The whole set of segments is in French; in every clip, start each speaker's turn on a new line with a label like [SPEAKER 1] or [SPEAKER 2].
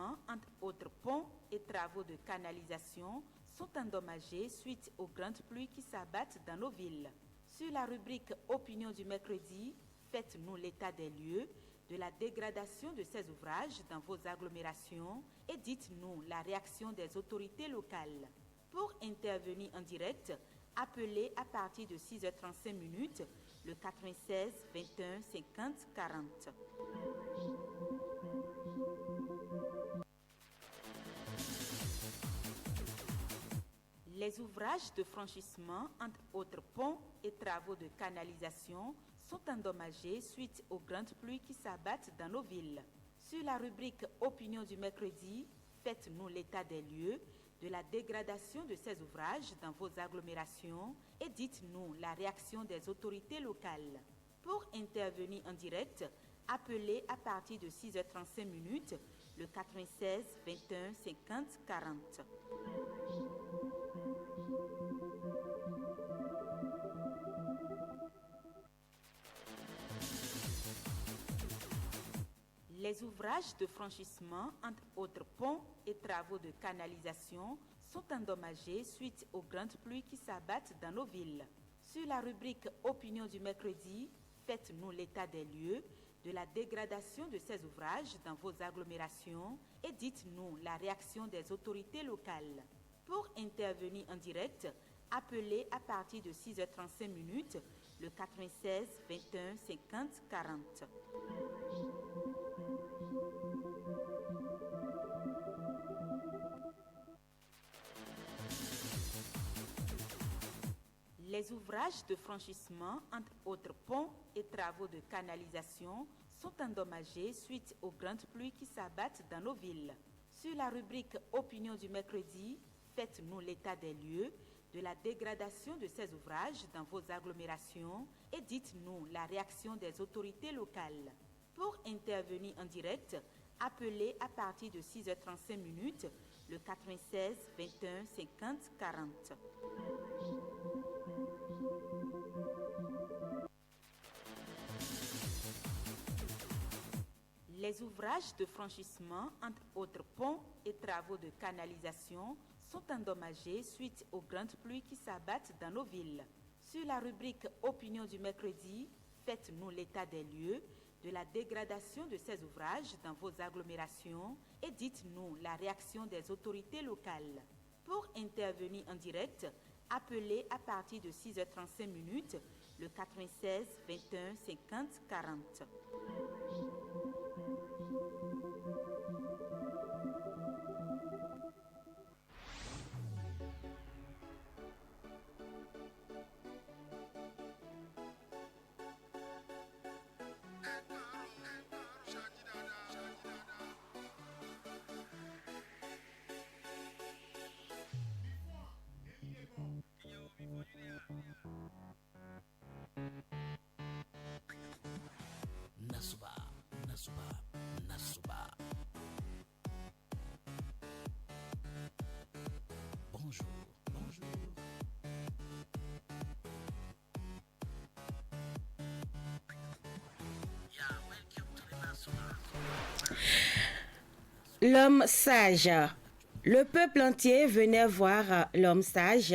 [SPEAKER 1] franchissement entre autres ponts et travaux de canalisation sont endommagés suite aux grandes pluies qui s'abattent dans nos villes. Sur la rubrique Opinion du mercredi, faites-nous l'état des lieux de la dégradation de ces ouvrages dans vos agglomérations et dites-nous la réaction des autorités locales. Pour intervenir en direct, appelez à partir de 6h35 le 96 21 50 40. Les ouvrages de franchissement entre autres ponts et travaux de canalisation sont endommagés suite aux grandes pluies qui s'abattent dans nos villes. Sur la rubrique Opinion du mercredi, faites-nous l'état des lieux de la dégradation de ces ouvrages dans vos agglomérations et dites-nous la réaction des autorités locales. Pour intervenir en direct, appelez à partir de 6h35 le 96 21 50 40. Les ouvrages de franchissement entre autres ponts et travaux de canalisation sont endommagés suite aux grandes pluies qui s'abattent dans nos villes. Sur la rubrique Opinion du mercredi, faites-nous l'état des lieux de la dégradation de ces ouvrages dans vos agglomérations et dites-nous la réaction des autorités locales. Pour intervenir en direct, appelez à partir de 6h35 le 96 21 50 40. Les ouvrages de franchissement entre autres ponts et travaux de canalisation sont endommagés suite aux grandes pluies qui s'abattent dans nos villes. Sur la rubrique Opinion du mercredi, faites-nous l'état des lieux de la dégradation de ces ouvrages dans vos agglomérations et dites-nous la réaction des autorités locales. Pour intervenir en direct, appelez à partir de 6h35 le 96 21 50 40. Les ouvrages de franchissement entre autres ponts et travaux de canalisation sont endommagés suite aux grandes pluies qui s'abattent dans nos villes. Sur la rubrique Opinion du mercredi, faites-nous l'état des lieux de la dégradation de ces ouvrages dans vos agglomérations et dites-nous la réaction des autorités locales. Pour intervenir en direct, appelez à partir de 6h35 le 96 21 50 40.
[SPEAKER 2] Nasuba, Nasuba, Nasuba. Bonjour, bonjour.
[SPEAKER 3] L'homme sage. Le peuple entier venait voir l'homme sage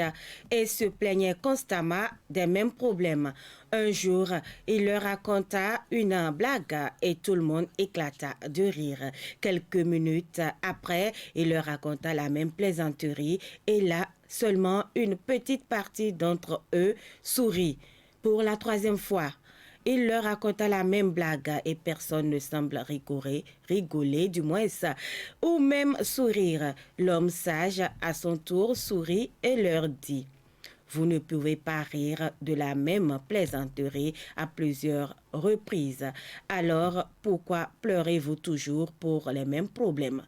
[SPEAKER 3] et se plaignait constamment des mêmes problèmes. Un jour, il leur raconta une blague et tout le monde éclata de rire. Quelques minutes après, il leur raconta la même plaisanterie et là, seulement une petite partie d'entre eux sourit. Pour la troisième fois, il leur raconta la même blague et personne ne semble rigoler du moins ça, ou même sourire. L'homme sage, à son tour, sourit et leur dit: vous ne pouvez pas rire de la même plaisanterie à plusieurs reprises. Alors, pourquoi pleurez-vous toujours pour les mêmes problèmes?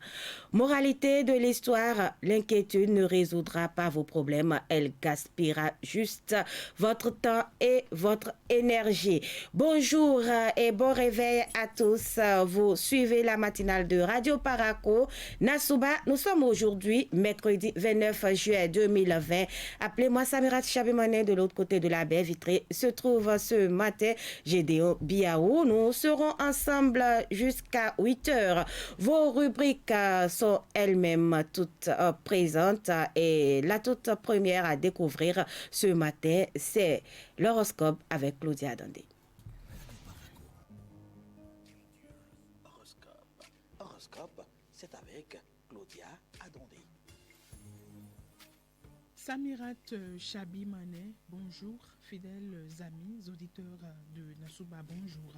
[SPEAKER 3] Moralité de l'histoire, l'inquiétude ne résoudra pas vos problèmes, elle gaspillera juste votre temps et votre énergie. Bonjour et bon réveil à tous. Vous suivez la matinale de Radio Paraco. Nasuba, nous sommes aujourd'hui, mercredi 29 juillet 2020. Appelez-moi Samira Chabemane, de l'autre côté de la baie vitrée se trouve ce matin Gédéon Biaou. Nous serons ensemble jusqu'à 8 heures. Vos rubriques sont elles-mêmes toutes présentes et la toute première à découvrir ce matin, c'est l'horoscope avec Claudia Dandé.
[SPEAKER 2] Horoscope, c'est avec Claudia Adondé.
[SPEAKER 4] Samirat Chabi Manet, bonjour, fidèles amis, auditeurs de Nasuba, bonjour.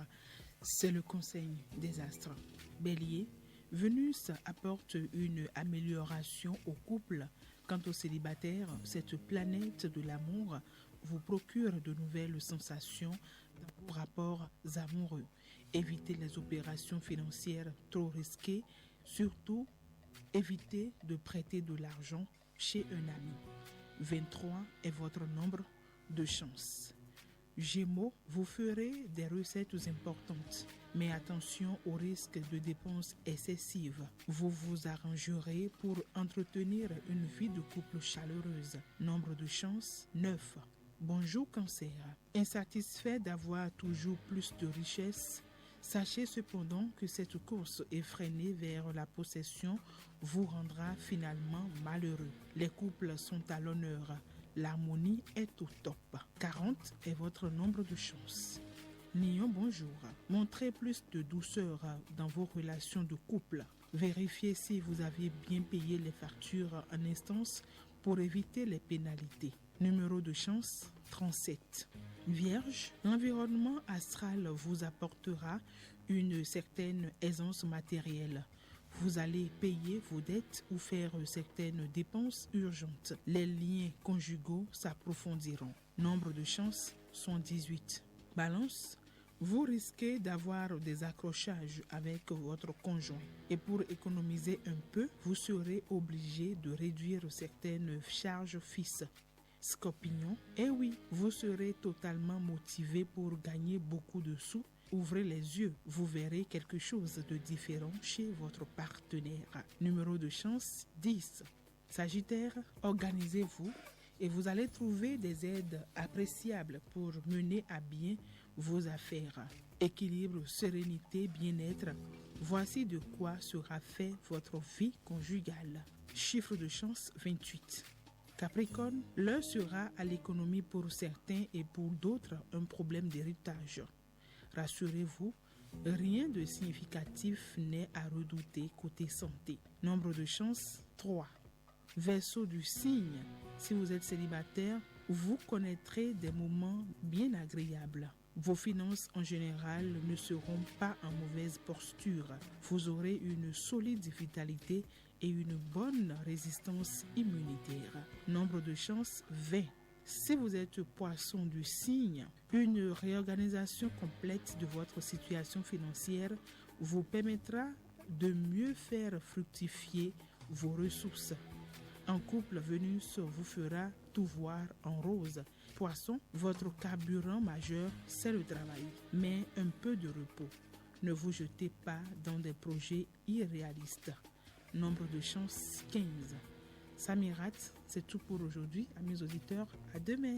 [SPEAKER 4] C'est le conseil des astres. Bélier, Vénus apporte une amélioration au couple. Quant aux célibataires, cette planète de l'amour vous procure de nouvelles sensations dans vos rapports amoureux. Évitez les opérations financières trop risquées, surtout évitez de prêter de l'argent chez un ami. 23 est votre nombre de chance. Gémeaux, vous ferez des recettes importantes, mais attention au risque de dépenses excessives. Vous vous arrangerez pour entretenir une vie de couple chaleureuse. Nombre de chance, 9. Bonjour Cancer. Insatisfait d'avoir toujours plus de richesses, sachez cependant que cette course effrénée vers la possession vous rendra finalement malheureux. Les couples sont à l'honneur. L'harmonie est au top. 40 est votre nombre de chance. Lion, bonjour. Montrez plus de douceur dans vos relations de couple. Vérifiez si vous avez bien payé les factures en instance pour éviter les pénalités. Numéro de chance, 37. Vierge, l'environnement astral vous apportera une certaine aisance matérielle. Vous allez payer vos dettes ou faire certaines dépenses urgentes. Les liens conjugaux s'approfondiront. Nombre de chances sont 18. Balance, vous risquez d'avoir des accrochages avec votre conjoint. Et pour économiser un peu, vous serez obligé de réduire certaines charges fixes. Scorpion, eh oui, vous serez totalement motivé pour gagner beaucoup de sous. Ouvrez les yeux, vous verrez quelque chose de différent chez votre partenaire. Numéro de chance, 10. Sagittaire, organisez-vous et vous allez trouver des aides appréciables pour mener à bien vos affaires. Équilibre, sérénité, bien-être, voici de quoi sera fait votre vie conjugale. Chiffre de chance, 28. Capricorne, l'heure sera à l'économie pour certains et pour d'autres un problème d'héritage. Rassurez-vous, rien de significatif n'est à redouter côté santé. Nombre de chances, 3. Verseau du signe, si vous êtes célibataire, vous connaîtrez des moments bien agréables. Vos finances en général ne seront pas en mauvaise posture. Vous aurez une solide vitalité et une bonne résistance immunitaire. Nombre de chances, 20. Si vous êtes poisson du signe, une réorganisation complète de votre situation financière vous permettra de mieux faire fructifier vos ressources. En couple, Vénus vous fera tout voir en rose. Poisson, votre carburant majeur, c'est le travail, mais un peu de repos. Ne vous jetez pas dans des projets irréalistes. Nombre de chances, 15. Samirat, c'est tout pour aujourd'hui. Amis auditeurs, à demain.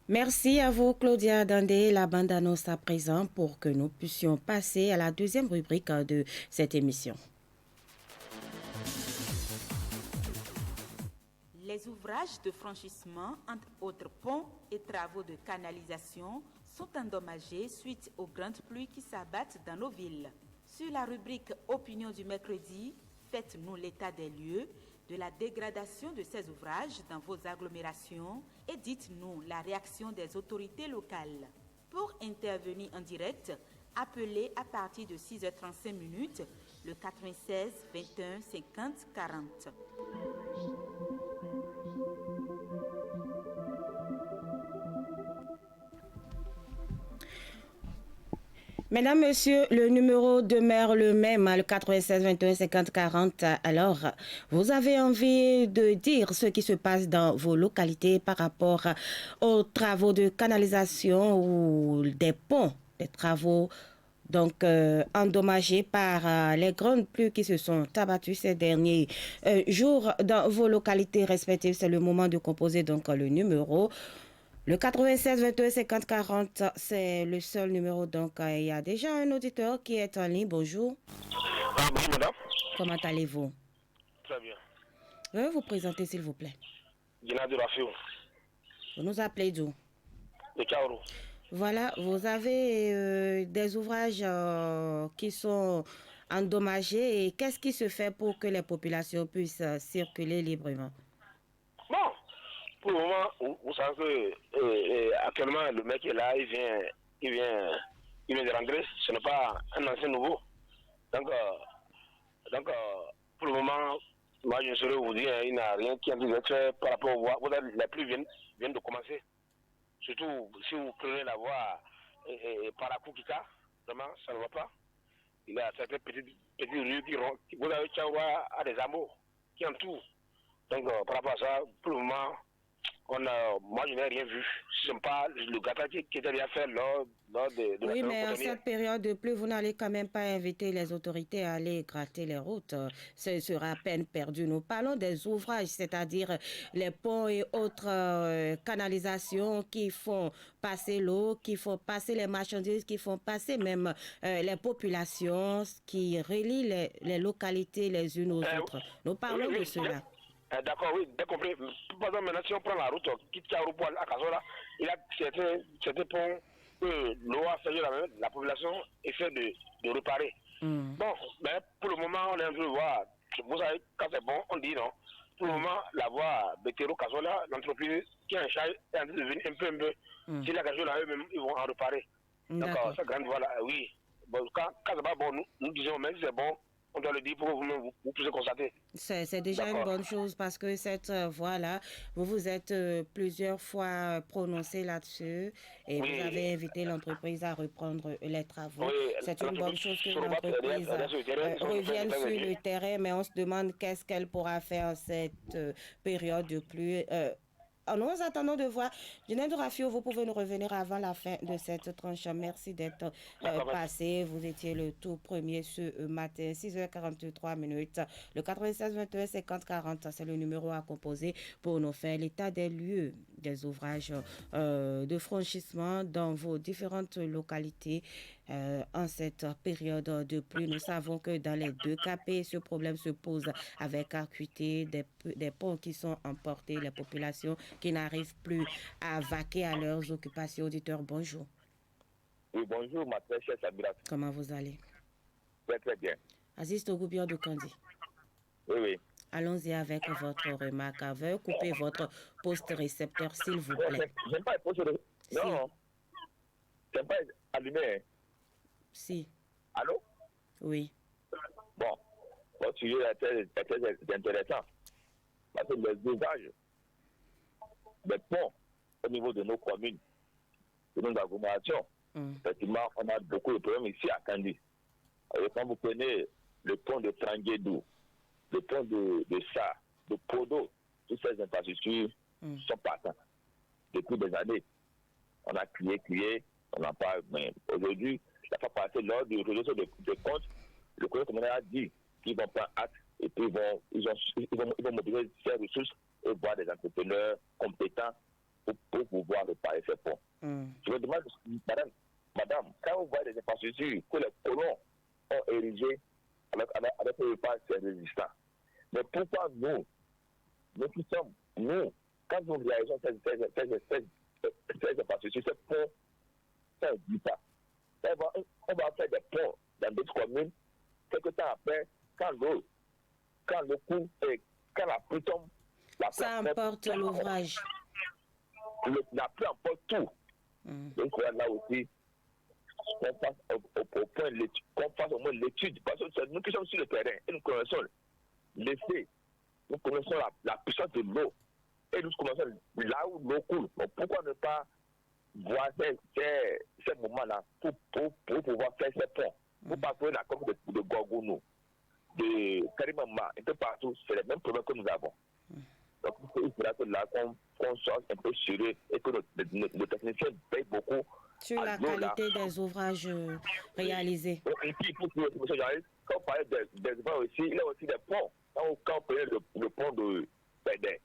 [SPEAKER 3] Merci à vous, Claudia Dandé. La bande annonce à présent pour que nous puissions passer à la deuxième rubrique de cette émission.
[SPEAKER 1] Les ouvrages de franchissement, entre autres ponts et travaux de canalisation, sont endommagés suite aux grandes pluies qui s'abattent dans nos villes. Sur la rubrique Opinion du mercredi, faites-nous l'état des lieux de la dégradation de ces ouvrages dans vos agglomérations et dites-nous la réaction des autorités locales. Pour intervenir en direct, appelez à partir de 6h35 le 96 21 50 40.
[SPEAKER 3] Mesdames, Messieurs, le numéro demeure le même, le 96 21 50 40. Alors, vous avez envie de dire ce qui se passe dans vos localités par rapport aux travaux de canalisation ou des ponts, des travaux donc endommagés par les grandes pluies qui se sont abattues ces derniers jours dans vos localités respectives. C'est le moment de composer donc le numéro. Le 96 22 50 40, c'est le seul numéro. Donc, il y a déjà un auditeur qui est en ligne. Bonjour.
[SPEAKER 5] Bonjour, madame.
[SPEAKER 3] Comment allez-vous?
[SPEAKER 5] Très bien.
[SPEAKER 3] Veuillez vous présenter, s'il vous plaît.
[SPEAKER 5] Gennady Rafio.
[SPEAKER 3] Vous nous appelez d'où?
[SPEAKER 5] De Kaourou.
[SPEAKER 3] Voilà, vous avez des ouvrages qui sont endommagés. Et qu'est-ce qui se fait pour que les populations puissent circuler librement?
[SPEAKER 5] Bon, pour le moment, vous savez que actuellement, le mec est là, il vient de rentrer. Ce n'est pas un ancien nouveau. Donc, pour le moment, moi, je ne saurais vous dire, il n'y a rien qui a dû être fait par rapport aux voies. La pluie vient de commencer. Surtout si vous prenez la voie Parakukika, vraiment, ça ne va pas. Il y a certaines petites rues qui vous avez Tchaoua à des amours qui entourent. Donc, par rapport à ça, pour le moment, moi, je n'ai rien vu. Si ce n'est pas le gâteau qui était déjà fait lors de
[SPEAKER 3] Oui,
[SPEAKER 5] la
[SPEAKER 3] mais en
[SPEAKER 5] pandémie.
[SPEAKER 3] cette période de pluie, vous n'allez quand même pas inviter les autorités à aller gratter les routes. Ce sera à peine perdu. Nous parlons des ouvrages, c'est-à-dire les ponts et autres canalisations qui font passer l'eau, qui font passer les marchandises, qui font passer même les populations, qui relient les localités les unes aux autres. Nous parlons de cela.
[SPEAKER 5] D'accord, oui, bien compris. Par exemple, maintenant, si on prend la route qui tient au à Kazola, il y a certains ponts que l'eau a fait la population essaie de réparer. Bon, mais pour le moment, on est en train de voir. Vous savez, quand c'est bon, on dit non. Pour le moment, la voie Betero Kazola, l'entreprise qui est en charge est en train de devenir un peu. Si la Kazola eux-mêmes, ils vont en réparer. Donc, cette grande voie-là, oui. Bon, quand c'est pas bon, nous disons, mais si c'est bon, on doit le dire pour que vous puissiez constater.
[SPEAKER 3] C'est déjà une bonne chose parce que cette voie-là, vous vous êtes plusieurs fois prononcé là-dessus et vous avez invité l'entreprise à reprendre les travaux.
[SPEAKER 5] Oui,
[SPEAKER 3] c'est une bonne chose que l'entreprise revienne sur le terrain, mais on se demande qu'est-ce qu'elle pourra faire en cette période de pluie. Nous attendons de voir. Gennady Rafio, vous pouvez nous revenir avant la fin de cette tranche. Merci d'être passé. Vous étiez le tout premier ce matin, 6h43 minutes. Le 96 21 50 40, c'est le numéro à composer pour nous faire l'état des lieux des ouvrages de franchissement dans vos différentes localités. En cette période de pluie, nous savons que dans les deux cas, ce problème se pose avec acuité, des ponts qui sont emportés, les populations qui n'arrivent plus à vaquer à leurs occupations. Auditeurs, bonjour.
[SPEAKER 6] Oui, bonjour, ma très chère Sabira.
[SPEAKER 3] Comment vous allez?
[SPEAKER 6] Très, très bien.
[SPEAKER 3] Aziz Togoubien de Kandi.
[SPEAKER 6] Oui.
[SPEAKER 3] Allons-y avec votre remarque. Veuillez couper votre poste récepteur, s'il vous plaît.
[SPEAKER 6] J'aime pas le poste récepteur. Non. J'aime pas allumé.
[SPEAKER 3] Si.
[SPEAKER 6] Allô?
[SPEAKER 3] Oui.
[SPEAKER 6] Bon, votre sujet est très intéressant. Parce que les ouvrages, les ponts au niveau de nos communes, de nos agglomérations, effectivement, on a beaucoup de problèmes ici à Kandi. Quand vous prenez le pont de Tranguédou, le pont de Sa, de Podo, toutes ces infrastructures sont partants. Depuis des années, on a crié, on n'en parle, mais aujourd'hui, la fois passée, lors du résolution de comptes, le conseil communal a dit qu'ils vont prendre acte et puis ils vont mobiliser ces ressources et voir des entrepreneurs compétents pour pouvoir réparer ces ponts. Je me demande, madame, quand vous voyez des infrastructures que les colons ont érigées avec le repas, c'est résistant. Mais pourquoi nous qui sommes, quand nous réalisons ces infrastructures, ces ponts, ça ne dit pas. On va faire des ponts dans d'autres communes. Quelque temps après, quand le coût et quand la pluie tombe,
[SPEAKER 3] ça emporte l'ouvrage.
[SPEAKER 6] La pluie emporte tout. Donc là aussi, qu'on fasse au moins l'étude. Parce que c'est nous qui sommes sur le terrain et nous connaissons l'effet. Nous connaissons la puissance de l'eau. Et nous connaissons là où l'eau coule. Donc pourquoi ne pas voir ces moments-là pour pouvoir faire ces ponts? Pour parcourir la commune de Gorgounou, de Karimama, un peu partout, c'est les mêmes problèmes que nous avons. Donc il faudra que là qu'on soit un peu sérieux et que nos techniciens payent beaucoup
[SPEAKER 3] Sur la qualité des ouvrages réalisés.
[SPEAKER 6] Et puis, pour que M. Journaliste, quand on parlait des ouvrages aussi, il y a aussi des ponts. Quand on parlait le pont de Pédé,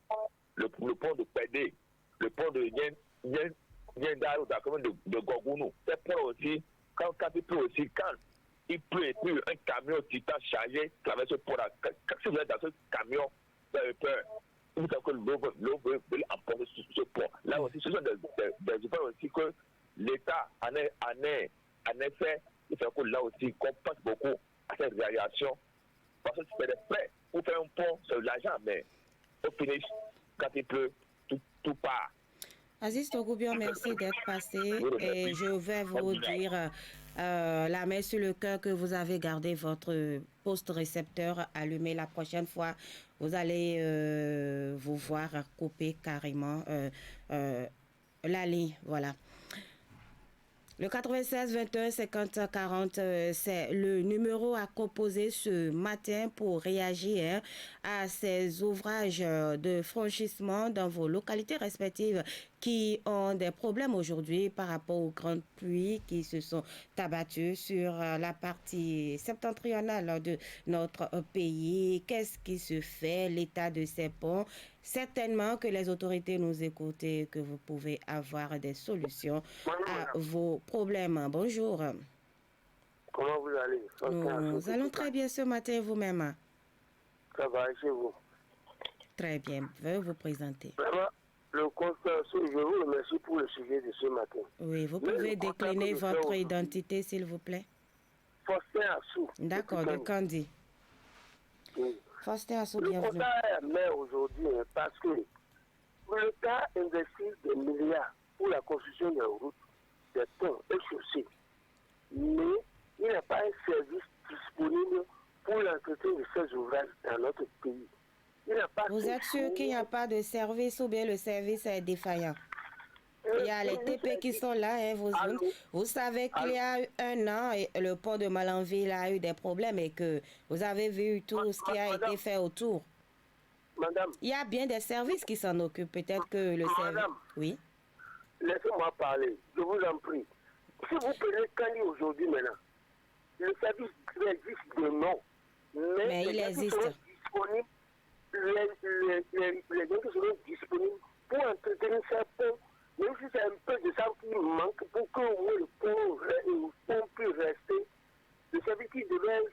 [SPEAKER 6] le pont de Pédé, le pont de Niendaro, dans la commune de Gogounou, ces ponts aussi, quand il pleut aussi, quand il pleut et puis un camion titan chargé traverse ce pont-là, si vous êtes dans ce camion, vous avez peur. Vous savez que l'eau veut emporter ce pont. Là aussi, ce sont des ouvrages aussi que l'État en effet, il faut que là aussi qu'on passe beaucoup à cette réalisation. Parce que c'est des prêts pour faire un pont, c'est de l'argent, mais au finish, quand il pleut, tout part.
[SPEAKER 3] Aziz Togoubian, merci d'être passé et je vais vous dire la main sur le cœur que vous avez gardé votre poste récepteur allumé. La prochaine fois, vous allez vous voir couper carrément la ligne. Voilà. Le 96 21 50 40, c'est le numéro à composer ce matin pour réagir à ces ouvrages de franchissement dans vos localités respectives qui ont des problèmes aujourd'hui par rapport aux grandes pluies qui se sont abattues sur la partie septentrionale de notre pays. Qu'est-ce qui se fait, l'état de ces ponts? Certainement que les autorités nous écoutent et que vous pouvez avoir des solutions à vos problèmes. Bonjour.
[SPEAKER 7] Comment vous allez?
[SPEAKER 3] Nous allons très bien ce matin, vous-même.
[SPEAKER 7] Ça va chez vous?
[SPEAKER 3] Très bien. Veuillez vous présenter.
[SPEAKER 7] Vraiment, le constat, je vous remercie pour le sujet de ce matin.
[SPEAKER 3] Oui, vous pouvez décliner votre identité, s'il vous plaît.
[SPEAKER 7] Faustin Assou.
[SPEAKER 3] D'accord, de Candy.
[SPEAKER 7] Oui.
[SPEAKER 3] Faustin Assou,
[SPEAKER 7] le
[SPEAKER 3] bienvenue.
[SPEAKER 7] constat est amer aujourd'hui parce que l'État investit des milliards pour la construction des routes, des ponts et chaussées. Mais il n'y a pas un service disponible pour l'entretien de ces ouvrages dans notre pays.
[SPEAKER 3] Vous êtes sûr qu'il n'y a pas de service ou bien le service est défaillant? Il y a les TP qui sont là. Hein, vous savez qu'il y a eu un an, et le pont de Malanville a eu des problèmes et que vous avez vu tout ce qui a été fait autour.
[SPEAKER 7] Madame.
[SPEAKER 3] Il y a bien des services qui s'en occupent. Peut-être que le service... Oui.
[SPEAKER 7] Laissez-moi parler. Je vous en prie. Si vous prenez Kali aujourd'hui maintenant, le service existe de nom.
[SPEAKER 3] Mais il existe.
[SPEAKER 7] Les gens qui seront disponibles pour entretenir ces ponts, même si c'est un peu de ça qui manque pour que le pont puisse rester, le service qui devait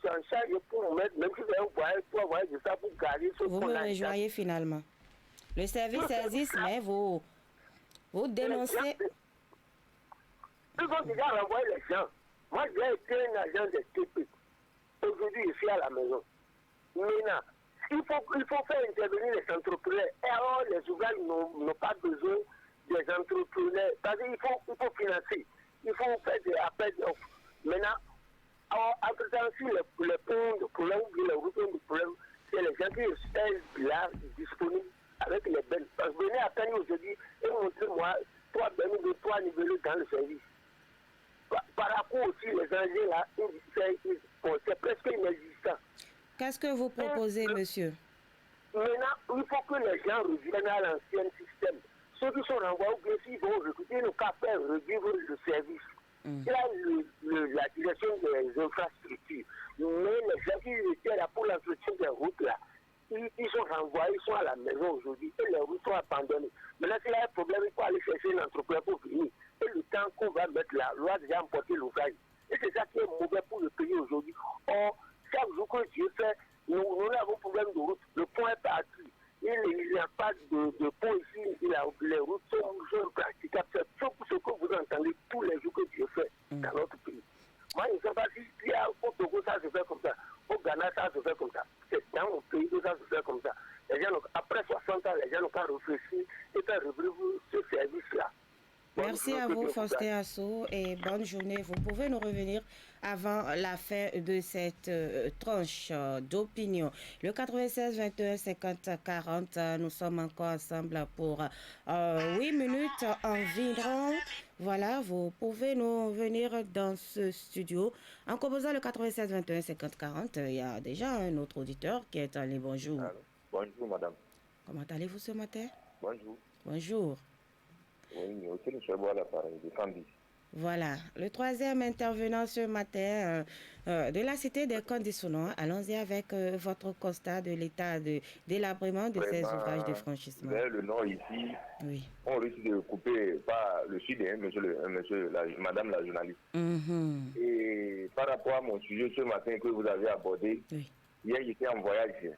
[SPEAKER 7] s'en charger pour mettre, même si c'est un voyage, pour avoir de ça pour garder ce pont.
[SPEAKER 3] Vous me rejoignez finalement. Le service existe, mais vous dénoncez.
[SPEAKER 7] Ils ont déjà renvoyé les gens. Moi, j'ai été un agent de TP. Aujourd'hui, je suis à la maison. Maintenant, il faut faire intervenir les entrepreneurs. Et alors, les ouvrages n'ont pas besoin des entrepreneurs. C'est-à-dire qu'il faut financer. Il faut faire des appels d'offres. Maintenant, entre-temps, si les ponts de problème ou les routes de problème, c'est les gens qui sont là disponibles avec les bennes. Parce que venez à peine aujourd'hui et montrez-moi 3 bennes ou 3 niveaux dans le service. Par rapport aussi, les engins là, c'est presque inexistant.
[SPEAKER 3] Qu'est-ce que vous proposez, monsieur?
[SPEAKER 7] Maintenant, il faut que les gens reviennent à l'ancien système. Ceux qui sont renvoyés, bien s'ils vont recruter, ils n'ont qu'à faire revivre le service. Il y a la direction des infrastructures. Mais les gens qui étaient là pour l'entretien des routes, là, ils sont renvoyés, ils sont à la maison aujourd'hui et les routes sont abandonnées. Maintenant, s'il y a un problème, il faut aller chercher un entrepreneur pour venir. Et le temps qu'on va mettre là, l'on a déjà emporté l'ouvrage. Et c'est ça qui est mauvais pour le pays aujourd'hui. Or, chaque jour que Dieu fait, nous avons un problème de route. Le pont est parti. Il n'y a pas de pont ici. Les routes sont praticables. C'est tout ce que vous entendez tous les jours que Dieu fait dans notre pays. Moi, je ne sais pas si au Togo, ça se fait comme ça. Au Ghana, ça se fait comme ça. C'est dans mon pays que ça se fait comme ça. Les gens, après 60 ans, les gens n'ont pas réfléchi et faire revivre ce service-là.
[SPEAKER 3] Merci à vous, Faustin Assou, et bonne journée. Vous pouvez nous revenir avant la fin de cette tranche d'opinion. Le 96 21 50 40, nous sommes encore ensemble pour 8 minutes environ. Voilà, vous pouvez nous venir dans ce studio. En composant le 96 21 50 40, il y a déjà un autre auditeur qui est en ligne. Bonjour.
[SPEAKER 6] Bonjour, madame.
[SPEAKER 3] Comment allez-vous ce matin?
[SPEAKER 6] Bonjour.
[SPEAKER 3] Bonjour.
[SPEAKER 6] Oui, aussi le Chebois l'appareil de Candy.
[SPEAKER 3] Voilà, le troisième intervenant ce matin de la cité des Conditionnants. Allons-y avec votre constat de l'état de délabrement de ces ouvrages de franchissement.
[SPEAKER 6] Vers le nord ici,
[SPEAKER 3] oui.
[SPEAKER 6] On risque de couper pas le sud, hein, madame la journaliste. Et par rapport à mon sujet ce matin que vous avez abordé, hier j'étais en voyage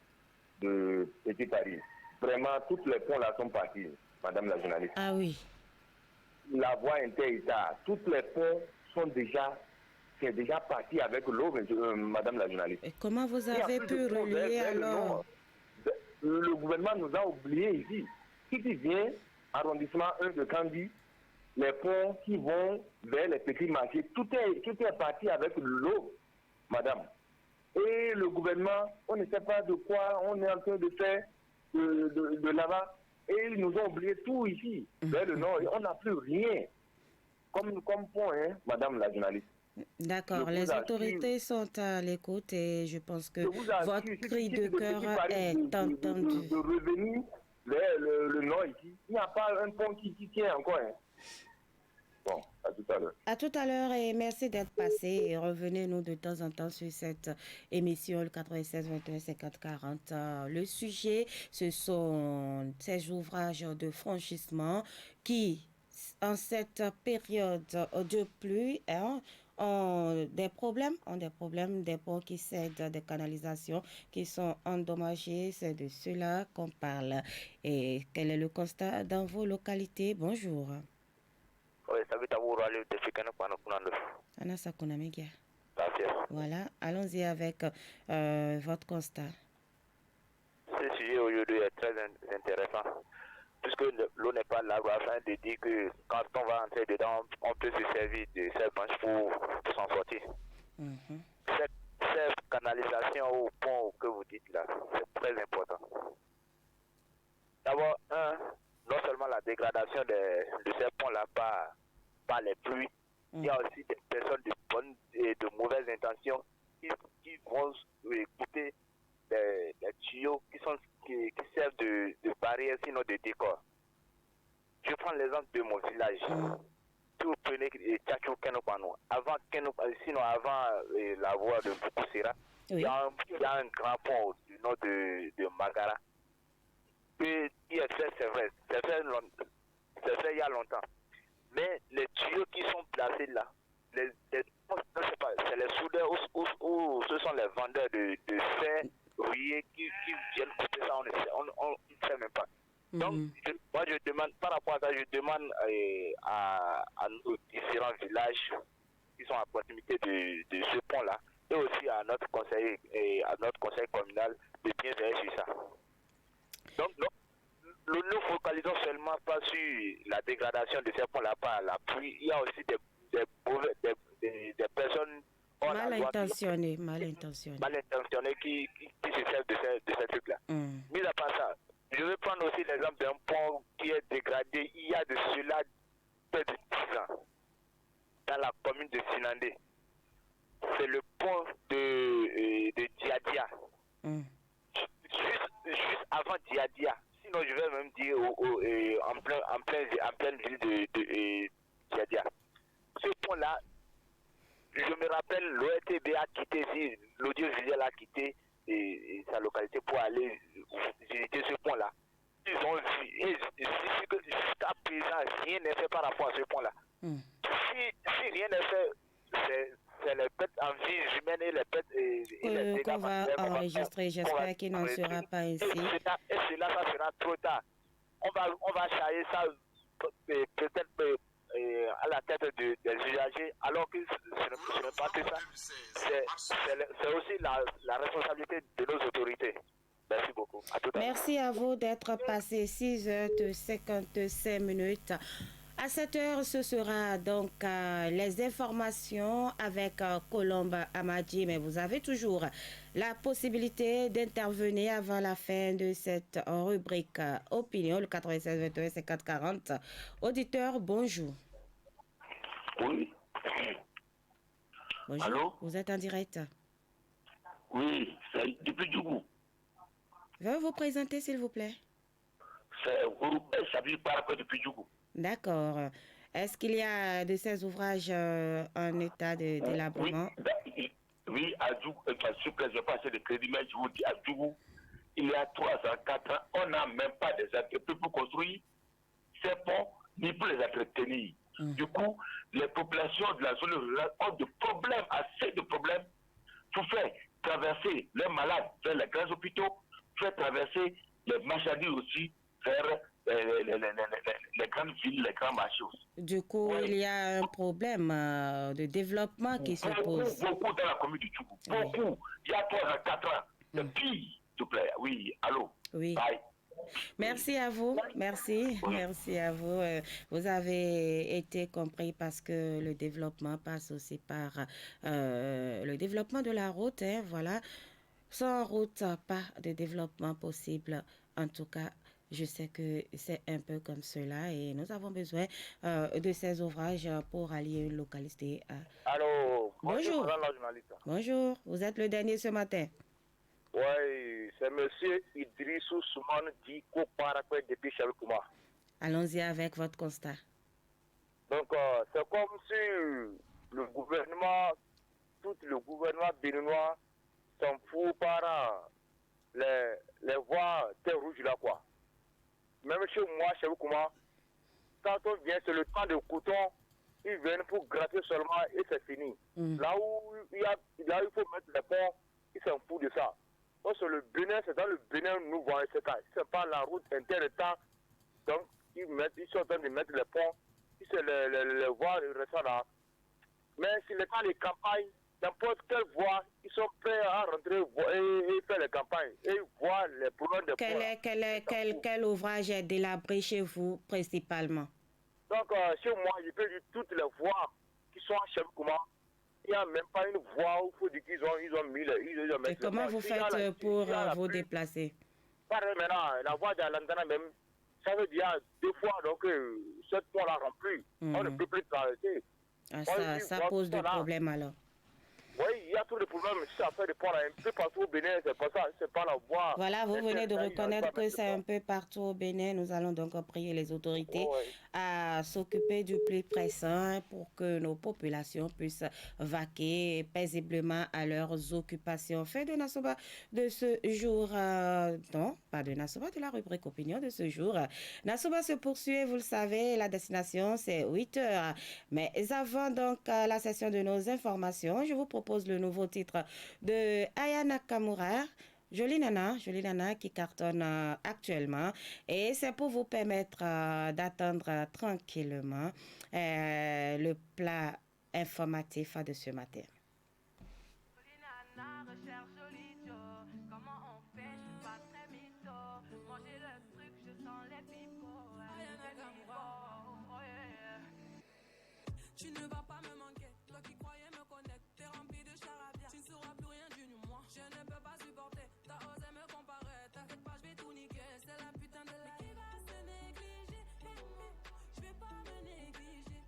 [SPEAKER 6] de Petit Paris. Vraiment, toutes les ponts là sont partis, madame la journaliste.
[SPEAKER 3] Ah oui.
[SPEAKER 6] La voie inter-État, toutes les ponts sont déjà parti avec l'eau, madame la journaliste.
[SPEAKER 3] Et comment vous avez pu relier alors?
[SPEAKER 6] Le gouvernement nous a oubliés ici. Si tu viens, arrondissement 1 de Candy, les ponts qui vont vers les petits marchés, tout est parti avec l'eau, madame. Et le gouvernement, on ne sait pas de quoi on est en train de faire de là-bas. Et ils nous ont oublié tout ici, vers le nord. On n'a plus rien comme pont, hein, madame la journaliste.
[SPEAKER 3] D'accord, les autorités sont à l'écoute et je pense que votre cri de cœur est entendu.
[SPEAKER 6] De revenir vers le nord ici, il n'y a pas un pont qui tient encore. Hein. Bon, à tout à l'heure.
[SPEAKER 3] À tout à l'heure et merci d'être passé. Et revenez-nous de temps en temps sur cette émission, le 96 21 50 40. Le sujet, ce sont ces ouvrages de franchissement qui, en cette période de pluie, ont des problèmes, des ponts qui cèdent, des canalisations qui sont endommagées. C'est de cela qu'on parle. Et quel est le constat dans vos localités? Bonjour. Voilà, allons-y avec votre constat.
[SPEAKER 8] Ce sujet aujourd'hui est très intéressant, puisque l'eau n'est pas là afin de dire que quand on va entrer dedans, on peut se servir de cette branche pour s'en sortir. Cette canalisation au pont que vous dites là, c'est très important. D'abord, non seulement la dégradation de ces ponts-là par les pluies, il y a aussi des personnes de bonnes et de mauvaises intentions qui vont couper des tuyaux qui servent de barrière, sinon de décor. Je prends l'exemple de mon village. Si vous prenez Tchachou Kenopano, avant la voie de Boukousira, il y a un grand pont du nom de Magara. Et c'est vrai, c'est fait il y a longtemps. Mais les tuyaux qui sont placés là, je ne sais pas, c'est les soudeurs ou ce sont les vendeurs de fer rouillé qui viennent couper ça, on ne sait même pas. Donc, moi je demande, par rapport à ça, je demande à nos différents villages qui sont à proximité de ce pont-là, et aussi à notre conseil communal de bien veiller sur ça. Donc, nous ne focalisons seulement pas sur la dégradation de ces ponts-là par la pluie. Il y a aussi des personnes
[SPEAKER 3] mal intentionnées
[SPEAKER 8] qui se servent de ces trucs-là. Mis à part ça, je vais prendre aussi l'exemple d'un pont qui est dégradé il y a de cela près de 10 ans dans la commune de Sinandé. C'est le pont de Diadia. Juste avant Diadia. Sinon, je vais même dire en pleine ville de Diadia. Ce pont-là, je me rappelle, l'ORTB a quitté, l'audiovisuel a quitté sa localité pour aller visiter ce pont-là. Ils ont vu, jusqu'à présent, rien n'est fait par rapport à ce pont-là. Si rien n'est fait, c'est les bêtes en vie humaine et les bêtes
[SPEAKER 3] qu'on va enregistrer. J'espère qu'il n'en sera pas ainsi.
[SPEAKER 8] Et cela, ça sera trop tard. On va charger ça peut-être à la tête des usagers, alors que ce n'est pas que ça. C'est aussi la responsabilité de nos autorités. Merci beaucoup.
[SPEAKER 3] Merci à vous d'être passé 6h55. À 7h, ce sera donc les informations avec Colombe Amadji, mais vous avez toujours la possibilité d'intervenir avant la fin de cette rubrique Opinion, le 96 21 50 40. Auditeur, bonjour.
[SPEAKER 9] Oui.
[SPEAKER 3] Bonjour.
[SPEAKER 9] Allô?
[SPEAKER 3] Vous êtes en direct.
[SPEAKER 9] Oui, c'est depuis Djougou.
[SPEAKER 3] Veuillez vous présenter, s'il vous plaît.
[SPEAKER 9] C'est Oroupé Chabi Parapé depuis Djougou.
[SPEAKER 3] D'accord. Est-ce qu'il y a de ces ouvrages en état d'élaborement?
[SPEAKER 9] Oui, à Djougou, parce que je n'ai pas assez de crédit, mais je vous dis, à Djougou, il y a 304 ans, on n'a même pas des entreprises pour construire ces ponts, ni pour les entretenir. Du coup, les populations de la zone rurale ont des problèmes, assez de problèmes, pour faire traverser les malades vers les grands hôpitaux, faire traverser les marchandises aussi vers les grandes villes, les grands marchés aussi.
[SPEAKER 3] Du coup, il y a un problème de développement qui se pose.
[SPEAKER 9] Beaucoup dans la commune du Djougou. Beaucoup. Il y a 3 à 4 ans. C'est pire, s'il te plaît. Oui, allô.
[SPEAKER 3] Oui.
[SPEAKER 9] Bye.
[SPEAKER 3] Merci à vous. Merci. Merci à vous. Vous avez été compris parce que le développement passe aussi par le développement de la route. Hein, voilà. Sans route, pas de développement possible. En tout cas, je sais que c'est un peu comme cela et nous avons besoin de ces ouvrages pour allier une localité.
[SPEAKER 8] Allô,
[SPEAKER 3] bonjour.
[SPEAKER 8] Madame la journaliste.
[SPEAKER 3] Bonjour, vous êtes le dernier ce matin.
[SPEAKER 8] Oui, c'est monsieur Idrissou Soumane dit Koparakwe depuis Chalkouma.
[SPEAKER 3] Allons-y avec votre constat.
[SPEAKER 8] Donc, c'est comme si le gouvernement, tout le gouvernement béninois s'en fout par les voies terre rouge là, quoi. Même chez moi, chez Kouma, quand on vient, c'est le temps de coton, ils viennent pour gratter seulement et c'est fini. Là où il faut mettre les ponts, ils s'en foutent de ça. Donc, c'est le Bénin, c'est dans le Bénin nous voyons ce cas. C'est pas la route inter-État. Donc, ils sont en train de mettre les ponts, c'est les voies récentes là. Mais si les temps de campagne, n'importe quelle voie, ils sont prêts à rentrer et faire les campagnes. Et voir les problèmes des ponts.
[SPEAKER 3] Quel ouvrage est délabré chez vous principalement?
[SPEAKER 8] Donc, chez moi, je peux dire toutes les voies qui sont à Chebkouma. Il n'y a même pas une voie où il faut dire qu'ils ont mis les...
[SPEAKER 3] Et comment vous faites pour vous déplacer?
[SPEAKER 8] Pareil maintenant, la voie d'Alantana même, ça veut dire 2 fois, donc cette voie-là remplie. On ne peut plus traverser.
[SPEAKER 3] Ah, ça pose des problèmes alors.
[SPEAKER 8] Oui, il y a tous les problèmes. Si ça fait des ponts un peu partout au Bénin, c'est pas ça, c'est pas la voie.
[SPEAKER 3] Voilà, vous venez de reconnaître que c'est un peu partout au Bénin. Nous allons donc prier les autorités à s'occuper du plus pressant pour que nos populations puissent vaquer paisiblement à leurs occupations. Fin de Nasoba de ce jour, non, pas de Nasoba, de la rubrique opinion de ce jour. Nasoba se poursuit, vous le savez, la destination c'est 8 heures. Mais avant donc la session de nos informations, je vous propose le nouveau titre de Aya Nakamura, Jolie Nana qui cartonne actuellement. Et c'est pour vous permettre d'attendre tranquillement le plat informatif de ce matin.
[SPEAKER 10] Jolie Nana recherche Jolie Joe. Comment on fait? Je suis pas très mytho. Manger le truc, je sens les pipots. Aya Nakamura. Oh yeah.
[SPEAKER 11] Tu ne vas pas me manquer. Toi qui croyais me connaître, t'es rempli de charabia. Tu ne sauras plus rien du moi. Je ne peux pas supporter. T'as osé me comparer. T'inquiète pas, je vais tout niquer. C'est la putain de la. Mais qui va se négliger? Je vais pas me négliger.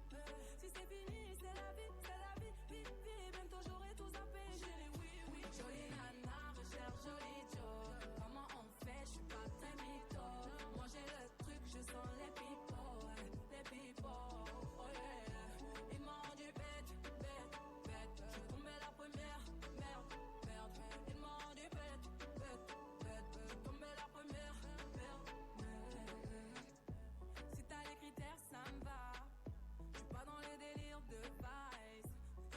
[SPEAKER 11] Si c'est fini, c'est la vie, c'est la vie. Bientôt j'aurai tout zappé. Chérie, oui. Jolie nana, recherche Jolie Joe. Comment on fait? Je suis pas très mytho. Manger le truc, je sens les pipots. Les pipots. Oh yeah. Ils m'ont dit bête. Je suis tombé la première. Merde. Ils m'ont dit bête. Je suis tombé la première. Merde. Si t'as les critères, ça me va. Je suis pas dans les délires de vice.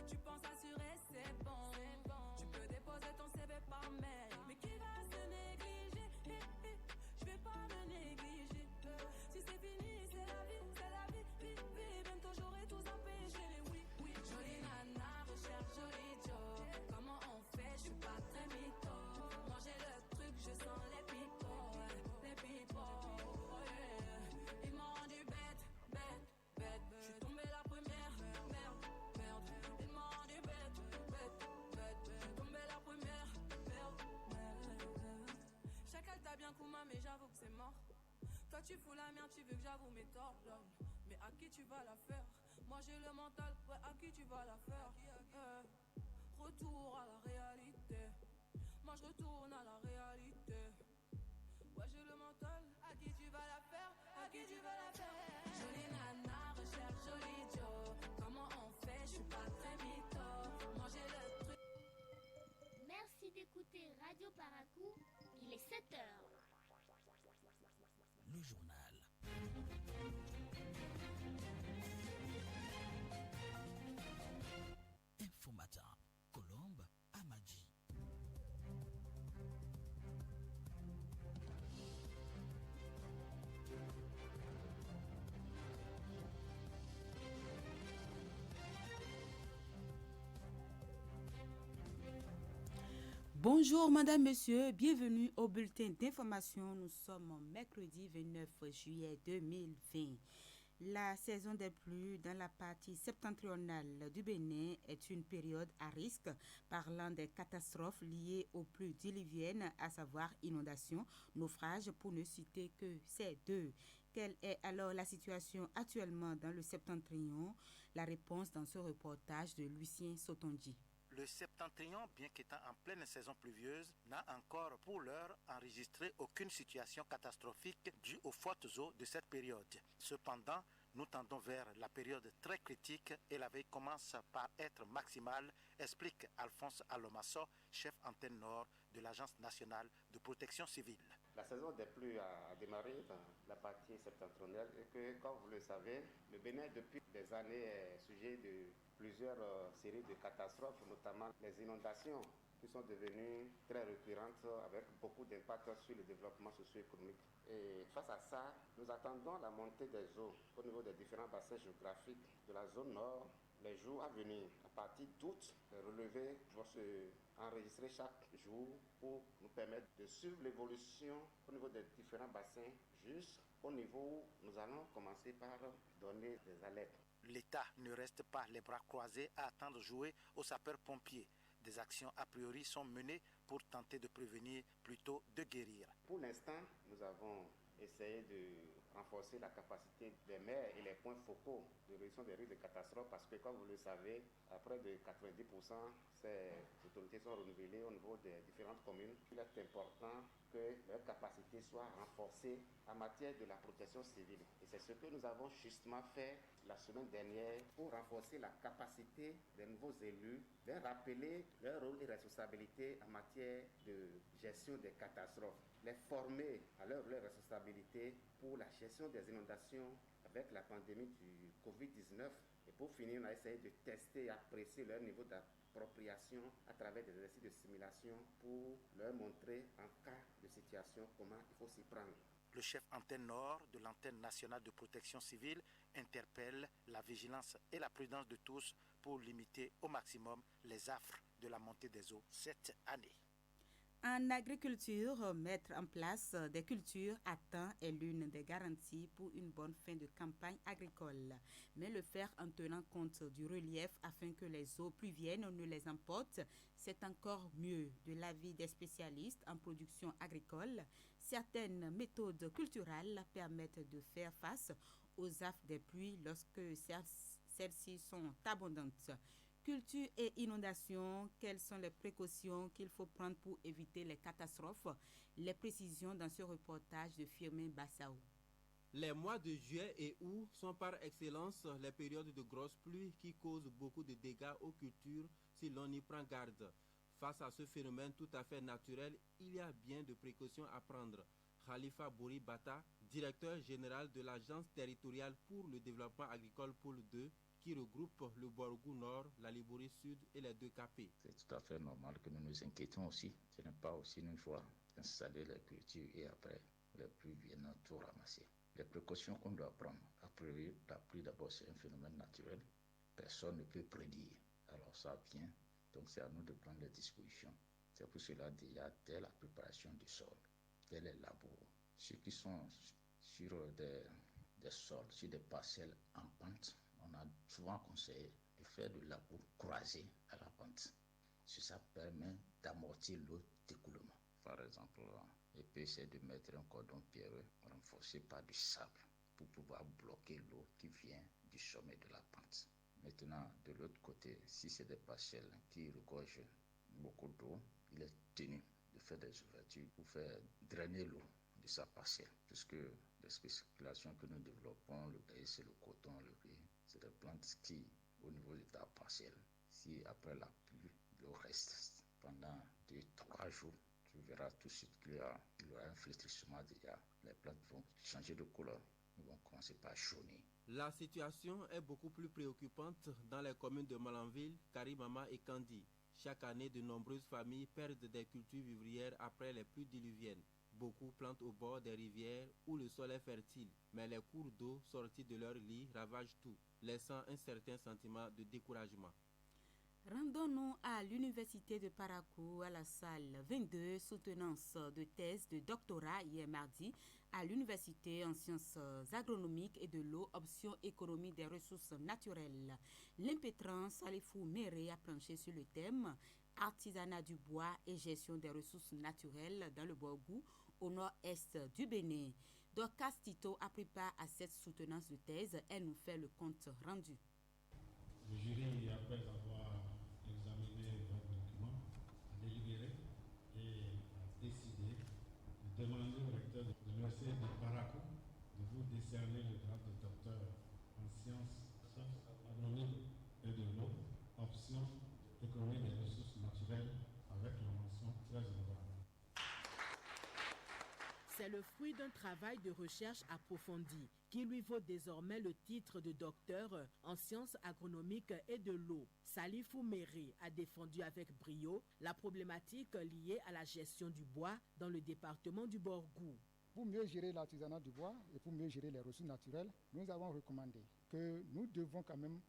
[SPEAKER 11] Tu penses assurer, c'est bon. Tu peux déposer ton CV par mail. Mais qui va se négliger? Je vais pas me négliger. Si c'est fini, c'est la vie. Bientôt j'aurai tout zappé. Chérie, oui. Jolie nana, recherche Jolie Joe. Comment on fait? Je suis pas très mytho. Manger le truc, je sens les pipots. Oh yeah. Ils m'ont dit bête. Je suis tombé la première. Merde. Ils m'ont dit bête. Je suis tombé la première. Merde. Chacal t'a bien Kouma, mais j'avoue que c'est mort. Toi tu fous la merde, tu veux que j'avoue mes torts. Mais à qui tu vas la faire? Moi j'ai le mental, ouais, à qui tu vas la faire? Retour à la réalité. Moi je retourne à la réalité. Ouais j'ai le mental. À qui tu vas la faire? À qui tu vas la faire? Jolie
[SPEAKER 1] Bonjour madame, monsieur, bienvenue au bulletin d'information. Nous sommes mercredi 29 juillet 2020. La saison des pluies dans la partie septentrionale du Bénin est une période à risque, parlant des catastrophes liées aux pluies diluviennes, à savoir inondations, naufrages, pour ne citer que ces deux. Quelle est alors la situation actuellement dans le septentrion? La réponse dans ce reportage de Lucien Sotondi.
[SPEAKER 12] Le septentrion, bien qu'étant en pleine saison pluvieuse, n'a encore pour l'heure enregistré aucune situation catastrophique due aux fortes eaux de cette période. Cependant, nous tendons vers la période très critique et la veille commence par être maximale, explique Alphonse Alomasso, chef antenne nord de l'Agence nationale de protection civile.
[SPEAKER 13] La saison des pluies a démarré dans la partie septentrionale et que, comme vous le savez, le Bénin depuis des années est sujet de plusieurs séries de catastrophes, notamment les inondations qui sont devenues très récurrentes avec beaucoup d'impact sur le développement socio-économique. Et face à ça, nous attendons la montée des eaux au niveau des différents bassins géographiques de la zone nord. Les jours à venir, à partir d'août, les relevés vont se enregistrer chaque jour pour nous permettre de suivre l'évolution au niveau des différents bassins jusqu'au niveau où nous allons commencer par donner des alertes.
[SPEAKER 12] L'État ne reste pas les bras croisés à attendre jouer aux sapeurs-pompiers. Des actions a priori sont menées pour tenter de prévenir plutôt de guérir.
[SPEAKER 13] Pour l'instant, nous avons essayé de renforcer la capacité des maires et les points focaux de réduction des risques de catastrophe parce que, comme vous le savez, à près de 90%, ces autorités sont renouvelées au niveau des différentes communes. Il est important que leur capacité soit renforcée en matière de la protection civile. Et c'est ce que nous avons justement fait la semaine dernière pour renforcer la capacité des nouveaux élus de rappeler leur rôle et responsabilité en matière de gestion des catastrophes, les former à leur responsabilité pour la gestion des inondations avec la pandémie du Covid-19. Et pour finir, on a essayé de tester et apprécier leur niveau d'appropriation à travers des exercices de simulation pour leur montrer en cas de situation comment il faut s'y prendre.
[SPEAKER 12] Le chef antenne nord de l'antenne nationale de protection civile interpelle la vigilance et la prudence de tous pour limiter au maximum les affres de la montée des eaux cette année.
[SPEAKER 1] En agriculture, mettre en place des cultures à temps est l'une des garanties pour une bonne fin de campagne agricole. Mais le faire en tenant compte du relief afin que les eaux pluviennes ne les emportent, c'est encore mieux. De l'avis des spécialistes en production agricole, certaines méthodes culturelles permettent de faire face aux affres des pluies lorsque celles-ci sont abondantes. Culture et inondations, quelles sont les précautions qu'il faut prendre pour éviter les catastrophes? Les précisions dans ce reportage de Firmin Bassaou.
[SPEAKER 14] Les mois de juillet et août sont par excellence les périodes de grosses pluies qui causent beaucoup de dégâts aux cultures si l'on y prend garde. Face à ce phénomène tout à fait naturel, il y a bien de précautions à prendre. Khalifa Bouri Bata, directeur général de l'Agence territoriale pour le développement agricole Pôle 2, qui regroupe le Borgou Nord, la Liborie Sud et les deux Capés.
[SPEAKER 15] C'est tout à fait normal que nous nous inquiétons aussi. Ce n'est pas aussi une fois installer les cultures et après les pluies viennent tout ramasser. Les précautions qu'on doit prendre, a priori, la pluie d'abord c'est un phénomène naturel. Personne ne peut prédire. Alors ça vient, donc c'est à nous de prendre les dispositions. C'est pour cela déjà dès la préparation du sol, dès les labours, ceux qui sont sur des sols, sur des parcelles en pente, on a souvent conseillé de faire du labour croisé à la pente. Ça permet d'amortir l'eau d'écoulement. Par exemple, on peut essayer de mettre un cordon pierreux renforcé par du sable pour pouvoir bloquer l'eau qui vient du sommet de la pente. Maintenant, de l'autre côté, si c'est des parcelles qui regorgent beaucoup d'eau, il est tenu de faire des ouvertures pour faire drainer l'eau de sa parcelle. Puisque les spéculations que nous développons, le maïs, le coton, le riz, c'est des plantes qui, au niveau de ta parcelle, si après la pluie, l'eau reste pendant 2-3 jours, tu verras tout de suite qu'il y aura un flétrissement déjà. Les plantes vont changer de couleur, ils vont commencer par jaunir.
[SPEAKER 14] La situation est beaucoup plus préoccupante dans les communes de Malanville, Karimama et Kandi. Chaque année, de nombreuses familles perdent des cultures vivrières après les pluies diluviennes. Beaucoup plantent au bord des rivières où le sol est fertile, mais les cours d'eau sortis de leur lit ravagent tout, laissant un certain sentiment de découragement.
[SPEAKER 1] Rendons Rendons-nous à l'Université de Parakou, à la salle 22, soutenance de thèse de doctorat hier mardi à l'Université en sciences agronomiques et de l'eau, option économie des ressources naturelles. L'impétrant Salifou Méré a planché sur le thème artisanat du bois et gestion des ressources naturelles dans le Borgou, au nord-est du Bénin. Dorcas Tito a pris part à cette soutenance de thèse. Elle nous fait le compte rendu.
[SPEAKER 16] Le jury, après avoir examiné votre document, a délibéré et a décidé de demander au recteur de l'Université de Parakou de vous décerner le grade de docteur en sciences agronomiques et de l'eau, option économie des ressources naturelles, avec la mention très honorable.
[SPEAKER 17] C'est le fruit d'un travail de recherche approfondi qui lui vaut désormais le titre de docteur en sciences agronomiques et de l'eau. Salifou Méré a défendu avec brio la problématique liée à la gestion du bois dans le département du Borgou.
[SPEAKER 18] Pour mieux gérer l'artisanat du bois et pour mieux gérer les ressources naturelles, nous avons recommandé que nous devons quand même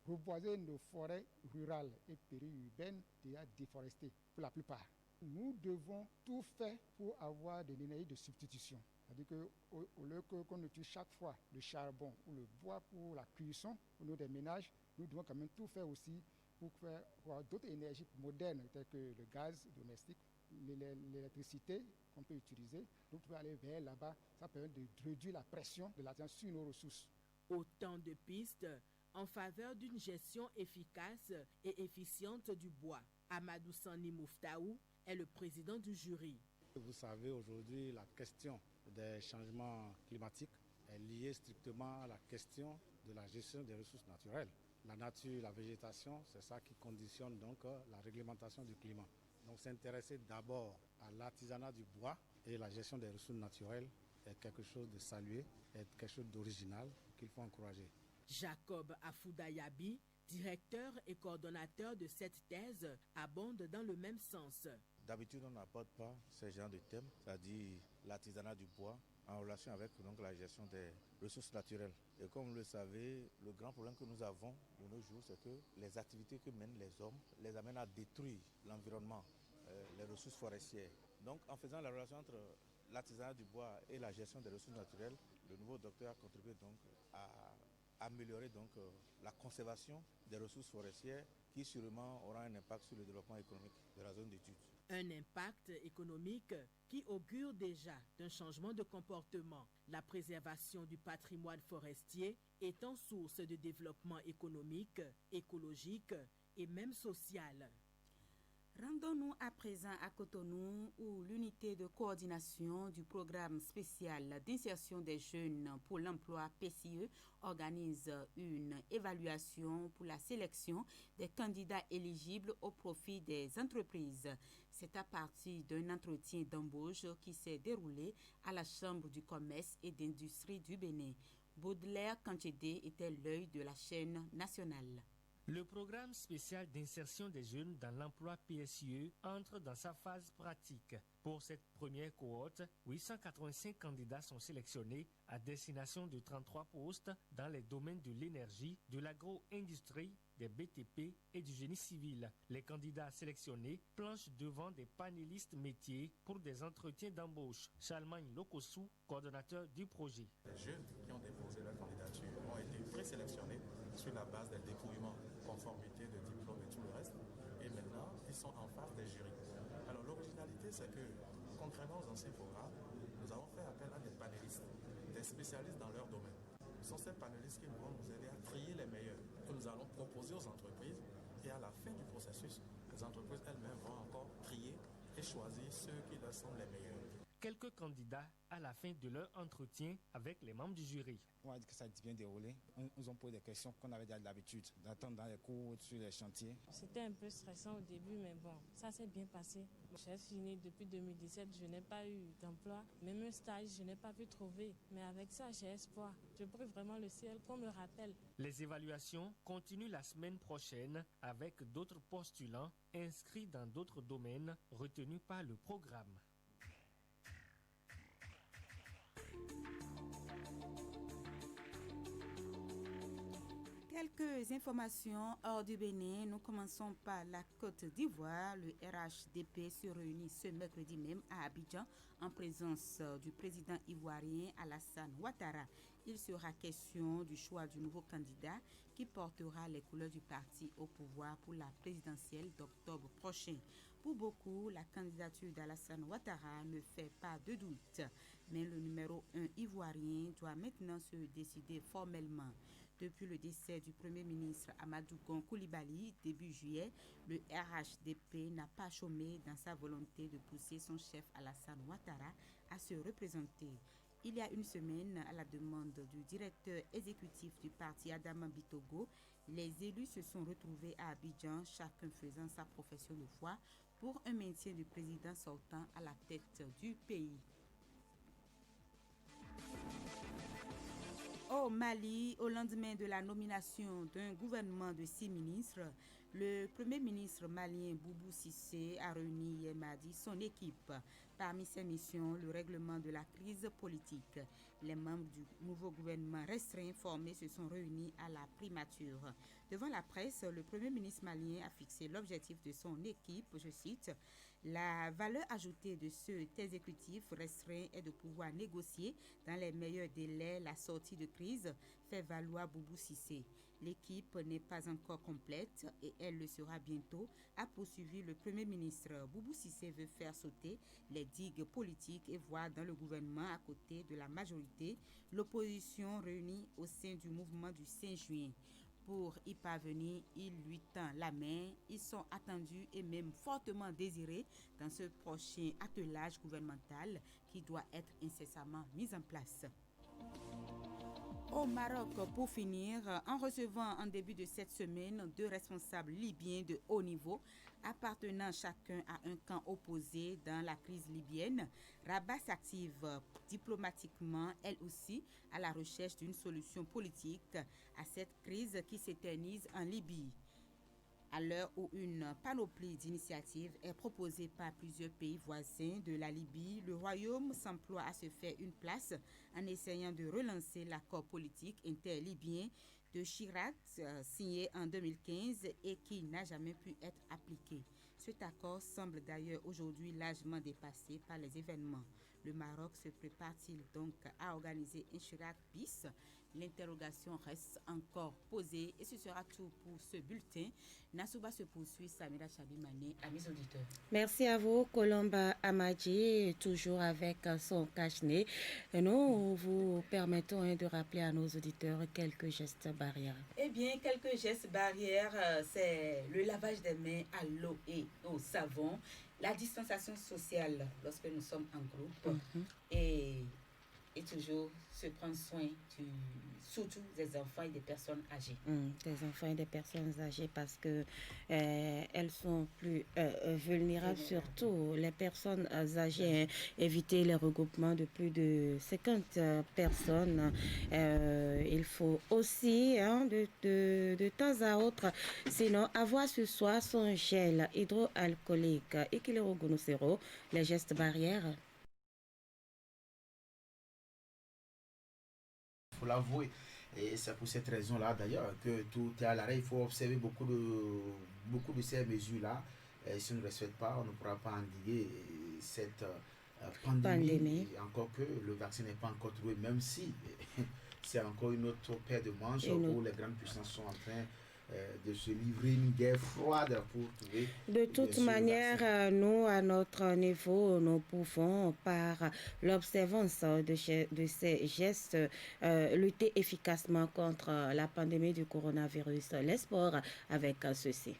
[SPEAKER 18] reboiser nos forêts rurales et périurbaines déjà déforestées pour la plupart. Nous devons tout faire pour avoir de l'énergie de substitution. C'est-à-dire qu'au lieu qu'on utilise chaque fois le charbon ou le bois pour la cuisson au niveau des ménages, nous devons quand même tout faire aussi pour avoir d'autres énergies modernes telles que le gaz domestique, l'électricité qu'on peut utiliser. Donc, on peut aller vers là-bas. Ça permet de réduire la pression de l'argent sur nos ressources.
[SPEAKER 17] Autant de pistes en faveur d'une gestion efficace et efficiente du bois. Amadou Sani Mouftaou est le président du jury.
[SPEAKER 19] Vous savez, aujourd'hui, la question des changements climatiques est liée strictement à la question de la gestion des ressources naturelles. La nature, la végétation, c'est ça qui conditionne donc la réglementation du climat. Donc s'intéresser d'abord à l'artisanat du bois et la gestion des ressources naturelles est quelque chose de salué, est quelque chose d'original qu'il faut encourager.
[SPEAKER 17] Jacob Afoudayabi, directeur et coordonnateur de cette thèse, abonde dans le même sens.
[SPEAKER 20] D'habitude, on n'aborde pas ce genre de thème, c'est-à-dire l'artisanat du bois en relation avec donc, la gestion des ressources naturelles. Et comme vous le savez, le grand problème que nous avons de nos jours, c'est que les activités que mènent les hommes les amènent à détruire l'environnement, les ressources forestières. Donc en faisant la relation entre l'artisanat du bois et la gestion des ressources naturelles, le nouveau docteur a contribué donc à améliorer donc la conservation des ressources forestières qui sûrement aura un impact sur le développement économique de la zone d'études.
[SPEAKER 17] Un impact économique qui augure déjà d'un changement de comportement. La préservation du patrimoine forestier étant source de développement économique, écologique et même social.
[SPEAKER 1] Rendons-nous à présent à Cotonou où l'unité de coordination du programme spécial d'insertion des jeunes pour l'emploi PCE organise une évaluation pour la sélection des candidats éligibles au profit des entreprises. C'est à partir d'un entretien d'embauche qui s'est déroulé à la Chambre du commerce et d'industrie du Bénin. Baudelaire Kanchedé était l'œil de la chaîne nationale.
[SPEAKER 21] Le programme spécial d'insertion des jeunes dans l'emploi PSIE entre dans sa phase pratique. Pour cette première cohorte, 885 candidats sont sélectionnés à destination de 33 postes dans les domaines de l'énergie, de l'agro-industrie, des BTP et du génie civil. Les candidats sélectionnés planchent devant des panélistes métiers pour des entretiens d'embauche. Charlemagne Lokossou, coordonnateur du projet.
[SPEAKER 22] Les jeunes qui ont déposé leur candidature ont été présélectionnés sur la base des dépouillements, conformité de diplôme et tout le reste. Et maintenant, ils sont en face des jurys. Alors l'originalité, c'est que, contrairement aux anciens programmes, nous avons fait appel à des panélistes, des spécialistes dans leur domaine. Ce sont ces panélistes qui vont nous aider à trier les meilleurs, que nous allons proposer aux entreprises. Et à la fin du processus, les entreprises elles-mêmes vont encore trier et choisir ceux qui leur semblent les meilleurs.
[SPEAKER 21] Quelques candidats à la fin de leur entretien avec les membres du jury.
[SPEAKER 23] On a dit que ça a bien déroulé. Nous ont posé des questions qu'on avait déjà l'habitude d'attendre dans les cours, sur les chantiers.
[SPEAKER 24] C'était un peu stressant au début, mais bon, ça s'est bien passé. J'ai fini depuis 2017, je n'ai pas eu d'emploi. Même un stage, je n'ai pas pu trouver. Mais avec ça, j'ai espoir. Je prie vraiment le ciel qu'on me rappelle.
[SPEAKER 21] Les évaluations continuent la semaine prochaine avec d'autres postulants inscrits dans d'autres domaines retenus par le programme.
[SPEAKER 1] Quelques informations hors du Bénin. Nous commençons par la Côte d'Ivoire. Le RHDP se réunit ce mercredi même à Abidjan en présence du président ivoirien Alassane Ouattara. Il sera question du choix du nouveau candidat qui portera les couleurs du parti au pouvoir pour la présidentielle d'octobre prochain. Pour beaucoup, la candidature d'Alassane Ouattara ne fait pas de doute, mais le numéro 1 ivoirien doit maintenant se décider formellement. Depuis le décès du Premier ministre Amadou Gon Coulibaly début juillet, le RHDP n'a pas chômé dans sa volonté de pousser son chef Alassane Ouattara à se représenter. Il y a une semaine, à la demande du directeur exécutif du parti Adama Bitogo, les élus se sont retrouvés à Abidjan, chacun faisant sa profession de foi pour un maintien du président sortant à la tête du pays. Au Mali, au lendemain de la nomination d'un gouvernement de 6 ministres, le Premier ministre malien Boubou Cissé a réuni hier mardi son équipe. Parmi ses missions, le règlement de la crise politique. Les membres du nouveau gouvernement restreint formé se sont réunis à la primature. Devant la presse, le Premier ministre malien a fixé l'objectif de son équipe, je cite, « La valeur ajoutée de cet exécutif restreint est de pouvoir négocier dans les meilleurs délais la sortie de crise », fait valoir Boubou Cissé. L'équipe n'est pas encore complète et elle le sera bientôt, a poursuivi le Premier ministre. Boubou Cissé veut faire sauter les digues politiques et voir dans le gouvernement à côté de la majorité l'opposition réunie au sein du mouvement du 5 juin. Pour y parvenir, il lui tend la main. Ils sont attendus et même fortement désirés dans ce prochain attelage gouvernemental qui doit être incessamment mis en place. Au Maroc, pour finir, en recevant en début de cette semaine 2 responsables libyens de haut niveau appartenant chacun à un camp opposé dans la crise libyenne, Rabat s'active diplomatiquement, elle aussi, à la recherche d'une solution politique à cette crise qui s'éternise en Libye. À l'heure où une panoplie d'initiatives est proposée par plusieurs pays voisins de la Libye, le Royaume s'emploie à se faire une place en essayant de relancer l'accord politique interlibyen de Chirac signé en 2015 et qui n'a jamais pu être appliqué. Cet accord semble d'ailleurs aujourd'hui largement dépassé par les événements. Le Maroc se prépare-t-il donc à organiser un Chirac bis? L'interrogation reste encore posée et ce sera tout pour ce bulletin. Nassouba se poursuit, Samira Chabimane, amis auditeurs.
[SPEAKER 3] Merci à vous, Colomba Amadji, toujours avec son cache-nez. Nous vous permettons de rappeler à nos auditeurs quelques gestes barrières.
[SPEAKER 1] Eh bien, quelques gestes barrières, c'est le lavage des mains à l'eau et au savon, la distanciation sociale lorsque nous sommes en groupe et toujours se prendre soin surtout des enfants et des personnes âgées.
[SPEAKER 3] Des enfants et des personnes âgées parce que elles sont plus vulnérables, surtout les personnes âgées. Éviter les regroupements de plus de 50 personnes. Il faut aussi de temps à autre, sinon avoir ce soir son gel hydroalcoolique et qu'il les gestes barrières.
[SPEAKER 2] Il faut l'avouer. Et c'est pour cette raison-là, d'ailleurs, que tout est à l'arrêt. Il faut observer beaucoup de ces mesures-là. Si on ne respecte pas, on ne pourra pas endiguer cette pandémie. Et encore que le vaccin n'est pas encore trouvé, même si c'est encore une autre paire de manches où les grandes puissances sont en train de se livrer une guerre froide pour trouver.
[SPEAKER 3] De toute manière, nous, à notre niveau, nous pouvons, par l'observance de ces gestes, lutter efficacement contre la pandémie du coronavirus. Les sports avec ceci.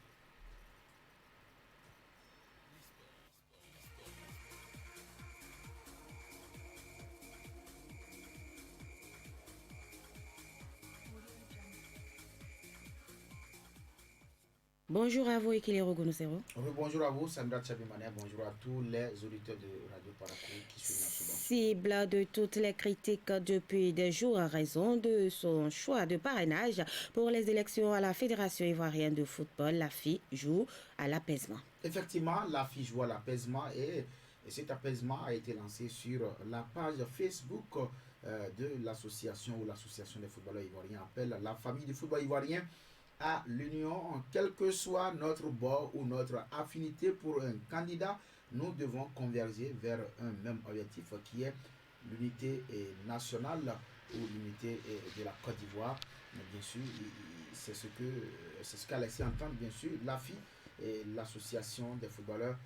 [SPEAKER 3] Bonjour à vous, Ekilero Gonosero.
[SPEAKER 2] Bonjour à vous, Sandra Tchabimane. Bonjour à tous les auditeurs de Radio Parakou qui suivent notre
[SPEAKER 3] cible de toutes les critiques depuis des jours à raison de son choix de parrainage pour les élections à la Fédération ivoirienne de football, la FI joue à l'apaisement.
[SPEAKER 2] Effectivement, la FI joue à l'apaisement et cet apaisement a été lancé sur la page Facebook de l'association ou l'association des footballeurs ivoiriens appelle la famille du football ivoirien à l'union, quel que soit notre bord ou notre affinité pour un candidat. Nous devons converger vers un même objectif qui est l'unité nationale ou l'unité de la Côte d'Ivoire. Bien sûr, c'est ce qu'a laissé entendre, bien sûr, l'AFI et l'association des footballeurs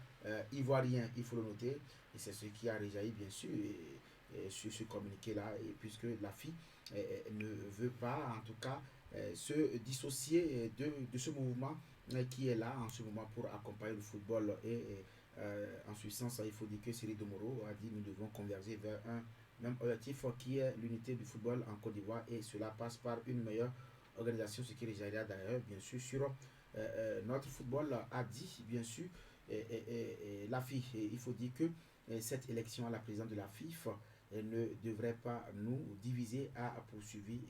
[SPEAKER 2] ivoiriens, il faut le noter. Et c'est ce qui a réjailli, bien sûr, sur ce communiqué-là, et puisque l'AFI ne veut pas, en tout cas, se dissocier de ce mouvement qui est là en ce moment pour accompagner le football. Et en ce sens, il faut dire que Cyril Domoro a dit nous devons converger vers un même objectif qui est l'unité du football en Côte d'Ivoire, et cela passe par une meilleure organisation, ce qui réjaillira d'ailleurs, bien sûr, sur notre football, a dit, bien sûr, l'AFI. Il faut dire que cette élection à la présidence de la FIFA ne devrait pas nous diviser, a poursuivi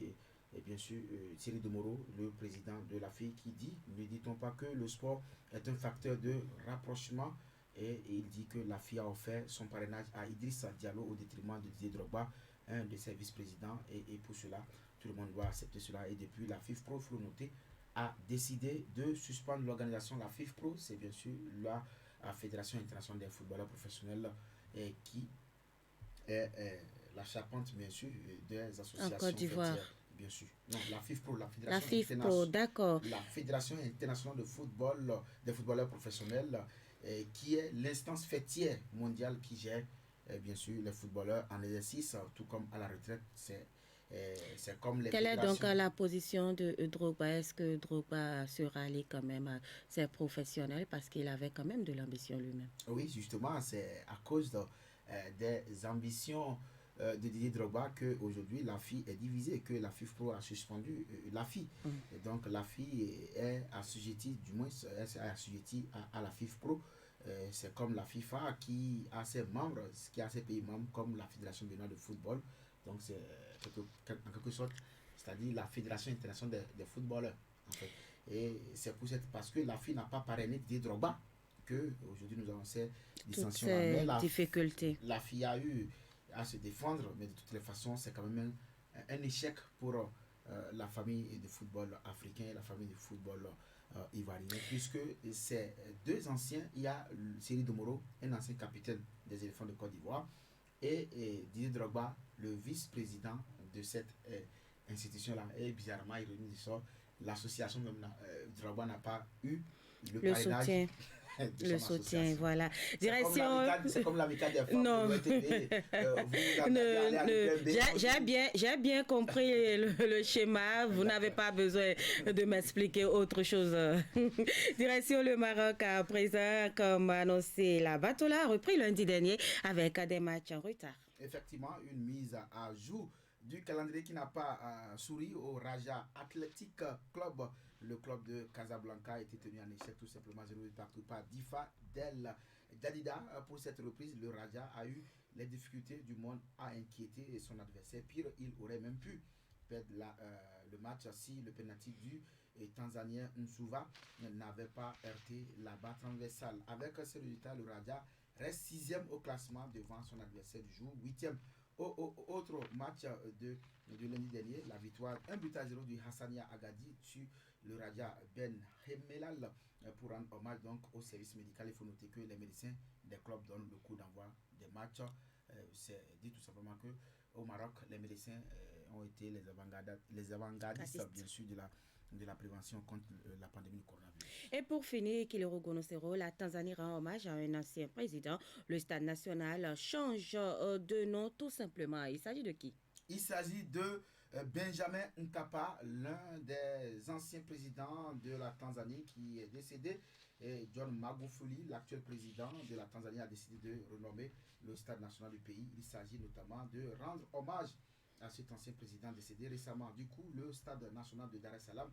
[SPEAKER 2] et bien sûr Thierry Domoro, le président de la FI, qui dit, ne dit-on pas que le sport est un facteur de rapprochement, et il dit que la FI a offert son parrainage à Idrissa Diallo au détriment de Didier Drogba, un de ses vice-présidents, et pour cela tout le monde doit accepter cela. Et depuis, la FIFPro, il faut le noter, a décidé de suspendre l'organisation. La FIFPro, c'est bien sûr la Fédération internationale des footballeurs professionnels, qui est la charpente, bien sûr, des associations
[SPEAKER 3] en Côte d'Ivoire.
[SPEAKER 2] Bien sûr. Non, la FIFPro,
[SPEAKER 3] la FIFPro, d'accord.
[SPEAKER 2] La Fédération internationale de football des footballeurs professionnels, qui est l'instance fêtière mondiale qui gère, bien sûr, les footballeurs en exercice, tout comme à la retraite. C'est comme les
[SPEAKER 3] Quelle est donc la position de Drogba? Est-ce que Drogba sera allé quand même à ses professionnels, parce qu'il avait quand même de l'ambition lui-même?
[SPEAKER 2] Oui, justement, c'est à cause des ambitions de Didier Drogba qu'aujourd'hui la FI est divisée, que la FIFPro a suspendu la FI. Et donc la FI est assujettie, du moins est assujettie à la FIFPro. C'est comme la FIFA qui a ses membres, qui a ses pays membres, comme la Fédération béninoise de football. Donc c'est en quelque sorte, c'est-à-dire la Fédération internationale des footballeurs, en fait. Et c'est parce que la FI n'a pas parrainé Didier Drogba que aujourd'hui nous avons ces dissensions-là.
[SPEAKER 3] Mais difficultés.
[SPEAKER 2] La FI a eu à se défendre, mais de toutes les façons, c'est quand même un échec pour la famille de football africain et la famille de football ivoirien, puisque ces deux anciens, il y a Cyril Domoro, un ancien capitaine des éléphants de Côte d'Ivoire, et Didier Drogba, le vice-président de cette institution-là. Et bizarrement, ironie du sort, l'association même Drogba n'a pas eu le
[SPEAKER 3] soutien. Le soutien, voilà.
[SPEAKER 2] Direction. C'est comme l'amicale des femmes.
[SPEAKER 3] Non. J'ai bien compris le schéma. Vous n'avez pas besoin de m'expliquer autre chose. Direction le Maroc à présent, comme annoncé, la Batola a repris lundi dernier avec des matchs en retard.
[SPEAKER 2] Effectivement, une mise à jour du calendrier qui n'a pas souri au Raja Athletic Club. Le club de Casablanca a été tenu en échec tout simplement 0 partout par Difa Del Dalida. Pour cette reprise, le Raja a eu les difficultés du monde à inquiéter son adversaire. Pire, il aurait même pu perdre le match si le penalty du Tanzanien Nsouva n'avait pas heurté la barre transversale. Avec ce résultat, le Raja reste 6e au classement devant son adversaire du jour, 8e. Autre match de lundi dernier, la victoire 1-0 du Hassania Agadi sur le Raja Ben Hemelal pour rendre hommage donc au service médical. Il faut noter que les médecins des clubs donnent le coup d'envoi des matchs. C'est dit tout simplement que au Maroc, les médecins ont été les avant-gardistes bien sûr de la prévention contre la pandémie du coronavirus.
[SPEAKER 3] Et pour finir, Kilero Gonosero, la Tanzanie rend hommage à un ancien président. Le Stade national change de nom tout simplement. Il s'agit de qui?
[SPEAKER 2] Il s'agit de Benjamin Mkapa, l'un des anciens présidents de la Tanzanie qui est décédé. Et John Magufuli, l'actuel président de la Tanzanie, a décidé de renommer le Stade national du pays. Il s'agit notamment de rendre hommage à cet ancien président décédé récemment. Du coup, le Stade national de Dar es Salaam,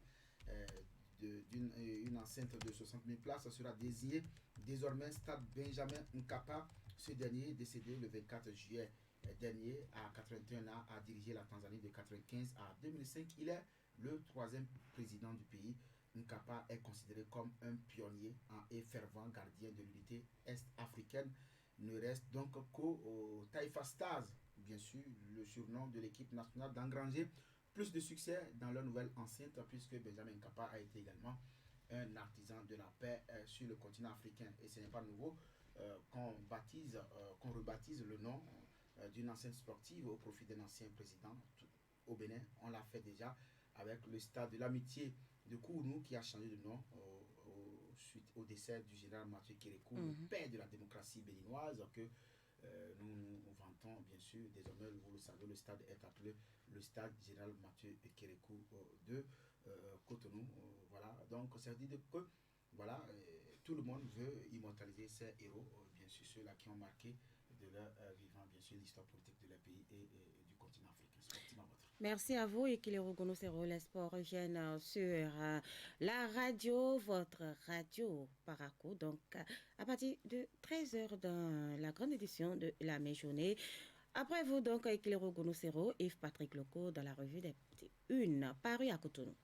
[SPEAKER 2] d'une enceinte de 60 000 places, sera désigné désormais Stade Benjamin Mkapa. Ce dernier, décédé le 24 juillet dernier, à 81 ans, a dirigé la Tanzanie de 1995 à 2005. Il est le 3e président du pays. Mkapa est considéré comme un pionnier et fervent gardien de l'unité est-africaine. Ne reste donc qu'au Taifa Stars bien sûr le surnom de l'équipe nationale d'engranger plus de succès dans leur nouvelle enceinte, puisque Benjamin Nkapa a été également un artisan de la paix sur le continent africain. Et ce n'est pas nouveau qu'on rebaptise le nom d'une enceinte sportive au profit d'un ancien président au Bénin. On l'a fait déjà avec le stade de l'amitié de Kounou qui a changé de nom suite au décès du général Mathieu Kérékou, le père de la démocratie béninoise, que nous vantons bien sûr. Désormais, vous le savez, le stade est appelé le stade général Mathieu Kérékou de Cotonou. Voilà, donc ça veut dire que voilà, tout le monde veut immortaliser ces héros, bien sûr ceux-là qui ont marqué de leur vivant, bien sûr, l'histoire politique de leur pays et du continent africain.
[SPEAKER 3] Merci à vous, Ekilero Gonosero, les sports reviennent sur la radio, votre radio Paraco, donc à partir de 13h dans la grande édition de la mi-journée. Après vous, donc, Ekilero Gonosero, Yves Patrick Loco dans la revue des Une, parue à Cotonou.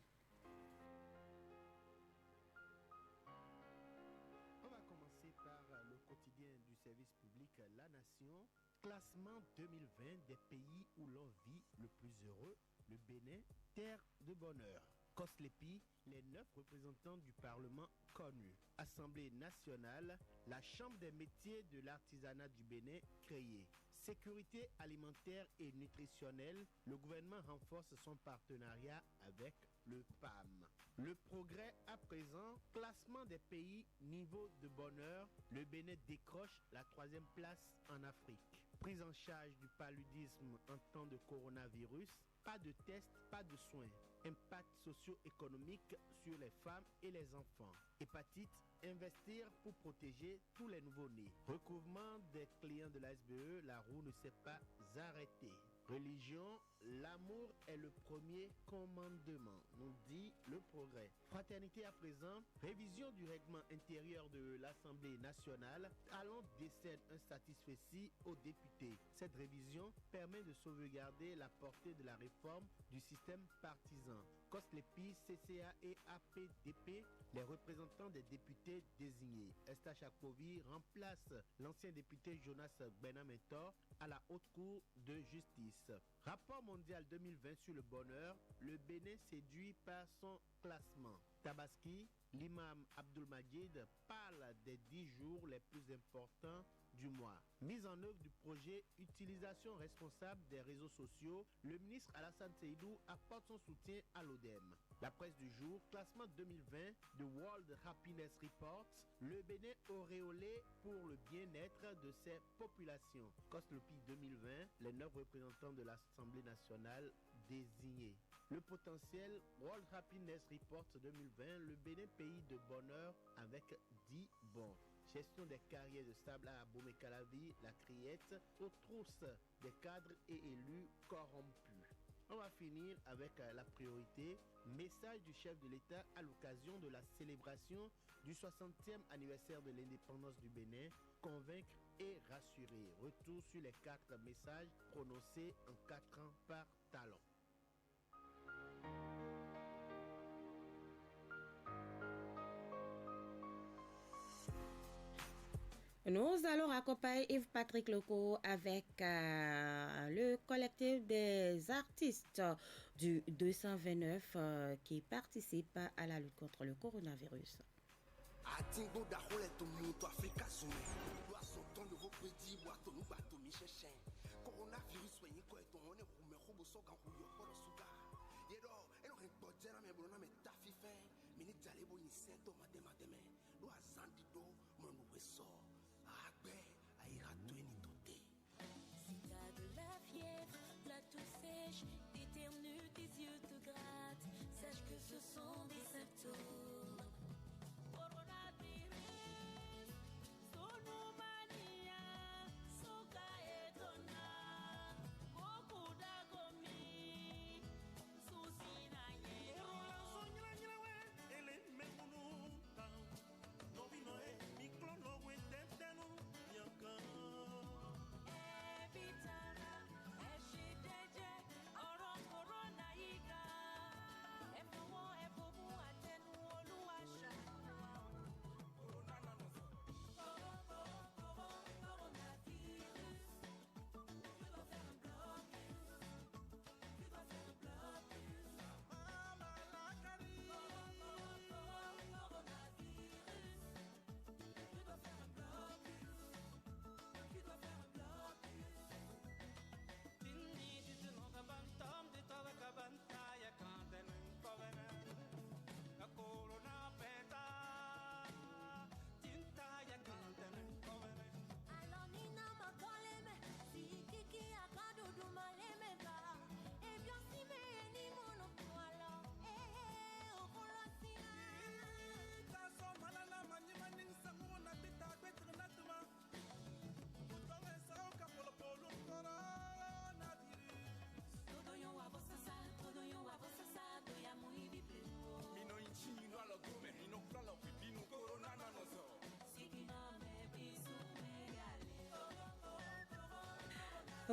[SPEAKER 4] On va commencer par le quotidien du service public La Nation. Classement 2020 des pays où l'on vit le plus heureux, le Bénin, terre de bonheur. Koslepi, les 9 représentants du Parlement connus. Assemblée nationale, la Chambre des métiers de l'artisanat du Bénin créée. Sécurité alimentaire et nutritionnelle, le gouvernement renforce son partenariat avec le PAM. Le progrès à présent, classement des pays, niveau de bonheur, le Bénin décroche la 3e place en Afrique. Prise en charge du paludisme en temps de coronavirus, pas de tests, pas de soins. Impact socio-économique sur les femmes et les enfants. Hépatite, investir pour protéger tous les nouveau-nés. Recouvrement des clients de la SBE, la roue ne s'est pas arrêtée. Religion, l'amour est le premier commandement, nous dit le progrès. Fraternité à présent, révision du règlement intérieur de l'Assemblée nationale, Talon décède un satisfait aux députés. Cette révision permet de sauvegarder la portée de la réforme du système partisan. Koslepi, CCA et APDP, les représentants des députés désignés. Eustache Akpovi remplace l'ancien député Jonas Benamentor à la Haute Cour de justice. Rapport mondial 2020 sur le bonheur, le Bénin séduit par son classement. Tabaski, l'imam Abdul Majid parle des 10 jours les plus importants du mois. Mise en œuvre du projet utilisation responsable des réseaux sociaux, le ministre Alassane Seydou apporte son soutien à l'ODEM. La presse du jour, classement 2020 de World Happiness Report, le Bénin auréolé pour le bien-être de ses populations. Koslepi 2020, les 9 représentants de l'Assemblée nationale désignés. Le potentiel World Happiness Report 2020, le Bénin pays de bonheur avec 10 bons. Gestion des carrières de sable à Abomey-Calavi, la Criette, aux trousses des cadres et élus corrompus. On va finir avec la priorité, message du chef de l'État à l'occasion de la célébration du 60e anniversaire de l'indépendance du Bénin, convaincre et rassurer. Retour sur les 4 messages prononcés en 4 ans par Talon.
[SPEAKER 3] Nous allons accompagner Yves Patrick Loco avec le collectif des artistes du 229 qui participe à la lutte contre le coronavirus.
[SPEAKER 11] Si t'as de la fièvre, la toux sèche, t'éternues, tes yeux te grattent, sache que ce sont des symptômes. Coronavirus, sonomania, soka etona, beaucoup d'agonie, souci na yero. Evitara, eshideje, oro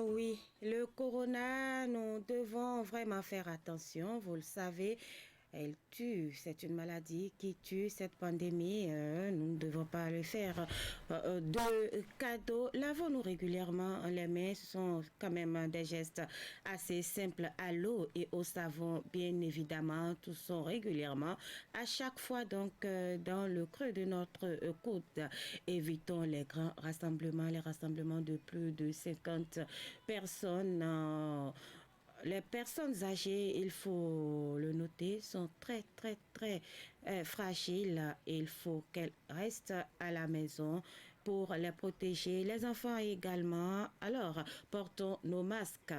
[SPEAKER 3] Oui, le corona, nous devons vraiment faire attention, vous le savez. Elle tue, c'est une maladie qui tue, cette pandémie. Nous ne devons pas le faire de cadeaux. Lavons-nous régulièrement les mains. Ce sont quand même des gestes assez simples à l'eau et au savon, bien évidemment. Toussons régulièrement. À chaque fois, donc, dans le creux de notre coude, évitons les grands rassemblements, les rassemblements de plus de 50 personnes. Les personnes âgées, il faut le noter, sont très fragiles. Il faut qu'elles restent à la maison pour les protéger. Les enfants également. Alors, portons nos masques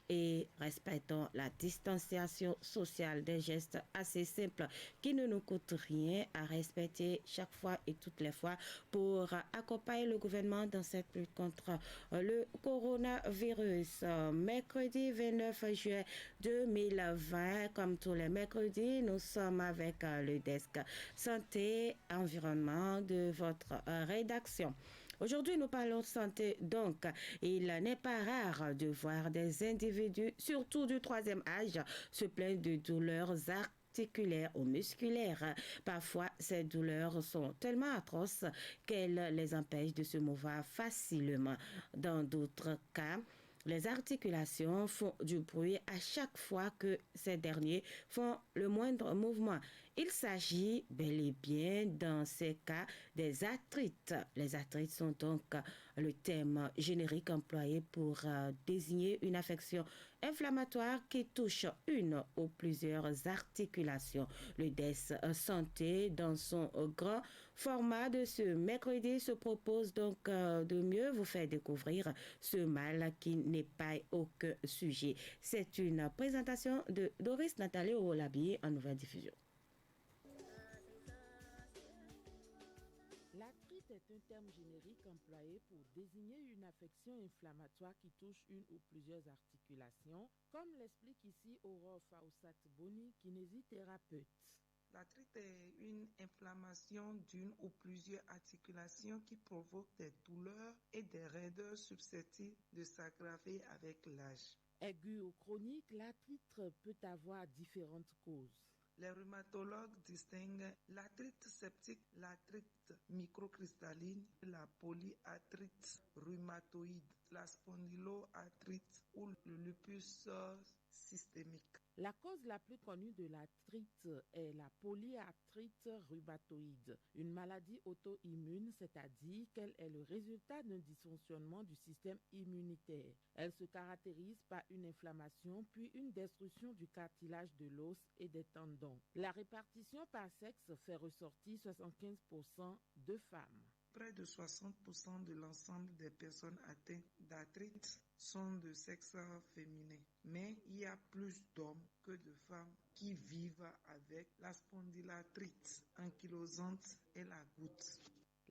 [SPEAKER 3] et respectons la distanciation sociale, des gestes assez simples qui ne nous coûtent rien à respecter chaque fois et toutes les fois pour accompagner le gouvernement dans cette lutte contre le coronavirus. Mercredi 29 juillet 2020, comme tous les mercredis, nous sommes avec le desk santé environnement de votre rédaction. Aujourd'hui, nous parlons de santé, donc il n'est pas rare de voir des individus, surtout du troisième âge, se plaindre de douleurs articulaires ou musculaires. Parfois, ces douleurs sont tellement atroces qu'elles les empêchent de se mouvoir facilement. Dans d'autres cas, les articulations font du bruit à chaque fois que ces derniers font le moindre mouvement. Il s'agit bel et bien, dans ces cas, des arthrites. Les arthrites sont donc le terme générique employé pour désigner une affection inflammatoire qui touche une ou plusieurs articulations. Le DES Santé, dans son grand format de ce mercredi, se propose donc de mieux vous faire découvrir ce mal qui n'est pas aucun sujet. C'est une présentation de Doris Nathalie Olabi en nouvelle diffusion.
[SPEAKER 17] L'arthrite est un terme générique employé pour désigner une affection inflammatoire qui touche une ou plusieurs articulations, comme l'explique ici Aurore Fawcett Boni, kinésithérapeute.
[SPEAKER 5] L'arthrite est une inflammation d'une ou plusieurs articulations qui provoque des douleurs et des raideurs susceptibles de s'aggraver avec l'âge.
[SPEAKER 17] Aiguë ou chronique, l'arthrite peut avoir différentes causes.
[SPEAKER 5] Les rhumatologues distinguent l'arthrite septique, l'arthrite microcristalline, la polyarthrite rhumatoïde, la spondyloarthrite ou le lupus systémique.
[SPEAKER 17] La cause la plus connue de l'arthrite est la polyarthrite rhumatoïde, une maladie auto-immune, c'est-à-dire qu'elle est le résultat d'un dysfonctionnement du système immunitaire. Elle se caractérise par une inflammation puis une destruction du cartilage de l'os et des tendons. La répartition par sexe fait ressortir 75% de femmes.
[SPEAKER 5] Près de 60% de l'ensemble des personnes atteintes d'arthrite sont de sexe féminin. Mais il y a plus d'hommes que de femmes qui vivent avec la spondylarthrite ankylosante et la goutte.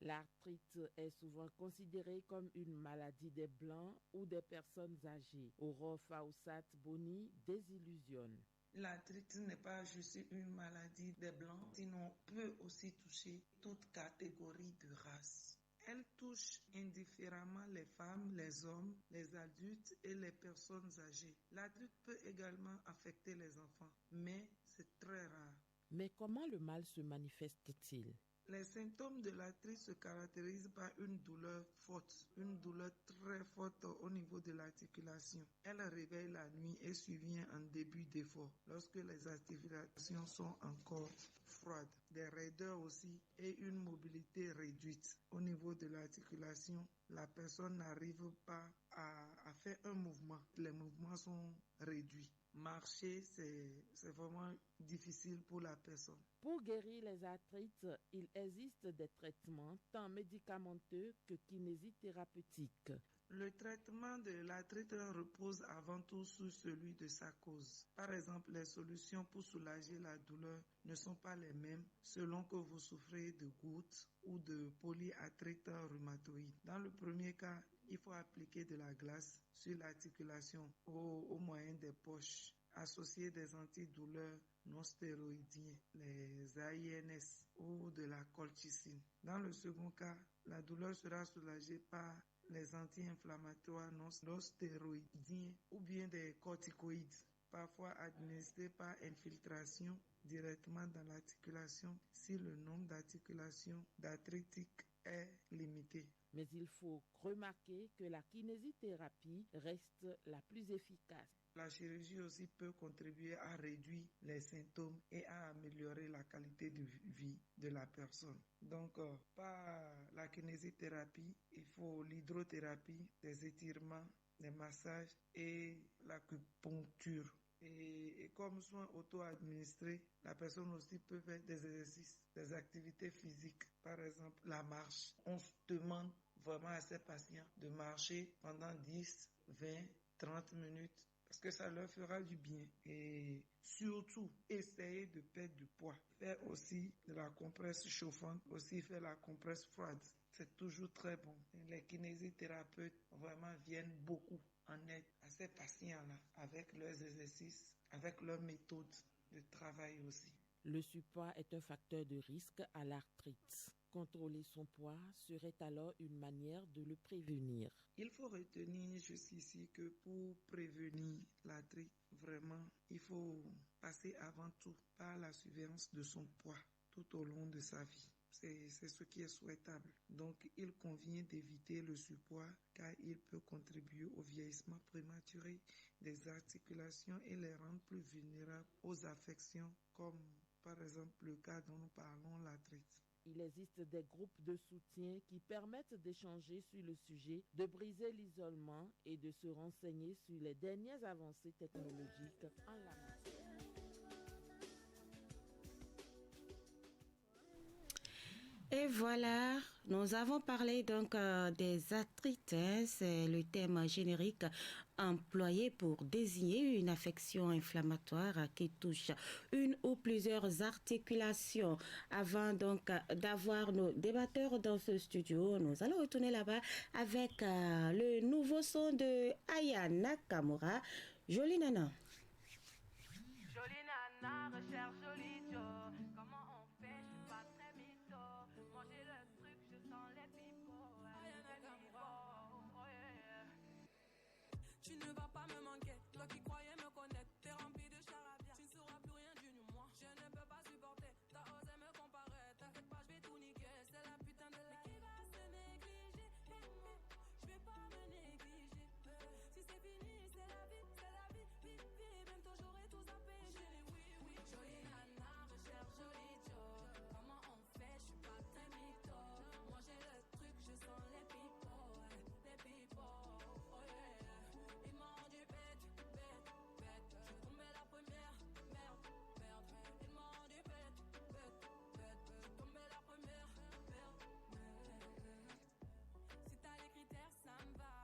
[SPEAKER 17] L'arthrite est souvent considérée comme une maladie des blancs ou des personnes âgées. Aurore Fawcett Boni désillusionne.
[SPEAKER 5] L'arthrite n'est pas juste une maladie des blancs, sinon peut aussi toucher toute catégorie de race. Elle touche indifféremment les femmes, les hommes, les adultes et les personnes âgées. L'arthrite peut également affecter les enfants, mais c'est très rare.
[SPEAKER 17] Mais comment le mal se manifeste-t-il ?
[SPEAKER 5] Les symptômes de l'arthrite se caractérisent par une douleur forte, une douleur très forte au niveau de l'articulation. Elle réveille la nuit et survient en début d'effort, lorsque les articulations sont encore froides. Des raideurs aussi et une mobilité réduite. Au niveau de l'articulation, la personne n'arrive pas à faire un mouvement. Les mouvements sont réduits. Marcher, c'est vraiment difficile pour la personne.
[SPEAKER 17] Pour guérir les arthrites, il existe des traitements tant médicamenteux que kinésithérapeutiques.
[SPEAKER 5] Le traitement de l'arthrite repose avant tout sur celui de sa cause. Par exemple, les solutions pour soulager la douleur ne sont pas les mêmes selon que vous souffrez de goutte ou de polyarthrite rhumatoïde. Dans le premier cas, il faut appliquer de la glace sur l'articulation au moyen des poches associer des antidouleurs non stéroïdiens, les AINS ou de la colchicine. Dans le second cas, la douleur sera soulagée par les anti-inflammatoires non stéroïdiens ou bien des corticoïdes, parfois administrés par infiltration directement dans l'articulation si le nombre d'articulations d'arthritiques est limité.
[SPEAKER 6] Mais il faut remarquer que la kinésithérapie reste la plus efficace.
[SPEAKER 5] La chirurgie aussi peut contribuer à réduire les symptômes et à améliorer la qualité de vie de la personne. Donc, par la kinésithérapie, il faut l'hydrothérapie, des étirements, des massages et l'acupuncture. Et comme soin auto-administré, la personne aussi peut faire des exercices, des activités physiques, par exemple la marche. On se demande vraiment à ces patients de marcher pendant 10, 20, 30 minutes parce que ça leur fera du bien. Et surtout, essayer de perdre du poids. Faire aussi de la compresse chauffante, aussi faire la compresse froide. C'est toujours très bon. Les kinésithérapeutes vraiment viennent beaucoup en aide à ces patients-là avec leurs exercices, avec leurs méthodes de travail aussi.
[SPEAKER 6] Le surpoids est un facteur de risque à l'arthrite. Contrôler son poids serait alors une manière de le prévenir.
[SPEAKER 5] Il faut retenir jusqu'ici que pour prévenir l'arthrite, vraiment, il faut passer avant tout par la surveillance de son poids tout au long de sa vie. C'est ce qui est souhaitable. Donc, il convient d'éviter le surpoids car il peut contribuer au vieillissement prématuré des articulations et les rendre plus vulnérables aux affections comme par exemple le cas dont nous parlons, l'arthrite.
[SPEAKER 6] Il existe des groupes de soutien qui permettent d'échanger sur le sujet, de briser l'isolement et de se renseigner sur les dernières avancées technologiques en la matière.
[SPEAKER 3] Et voilà, nous avons parlé donc des arthrites, c'est le terme générique employé pour désigner une affection inflammatoire qui touche une ou plusieurs articulations. Avant donc d'avoir nos débatteurs dans ce studio, nous allons retourner là-bas avec le nouveau son de Aya Nakamura, Jolie Nana.
[SPEAKER 10] Jolie Nana, recherche Jolie Joe. Comment on fait, je suis pas très mytho. Manger le truc, je sens les pipots. Aya Nakamura, oh yeah.
[SPEAKER 11] Tu ne vas pas me manquer, toi qui croyais me connaître, t'es rempli de charabia, tu ne sauras plus rien du moi. Je ne peux pas supporter, t'as osé me comparer, t'inquiète pas, je vais tout niquer, c'est la putain de la qui va se négliger. Je vais pas me négliger. Si c'est fini, c'est la vie, bientôt j'aurai tout zappé. J'ai dit oui, oui, jolie nana, recherche jolie Joe. Comment on fait, je suis pas très mytho. Manger le truc, je sens les pipots, oh yeah. Ils m'ont rendu bête. Je suis tombé la première, merde. Ils m'ont rendu bête. Je suis tombé la première, merde. Si t'as les critères, ça me va.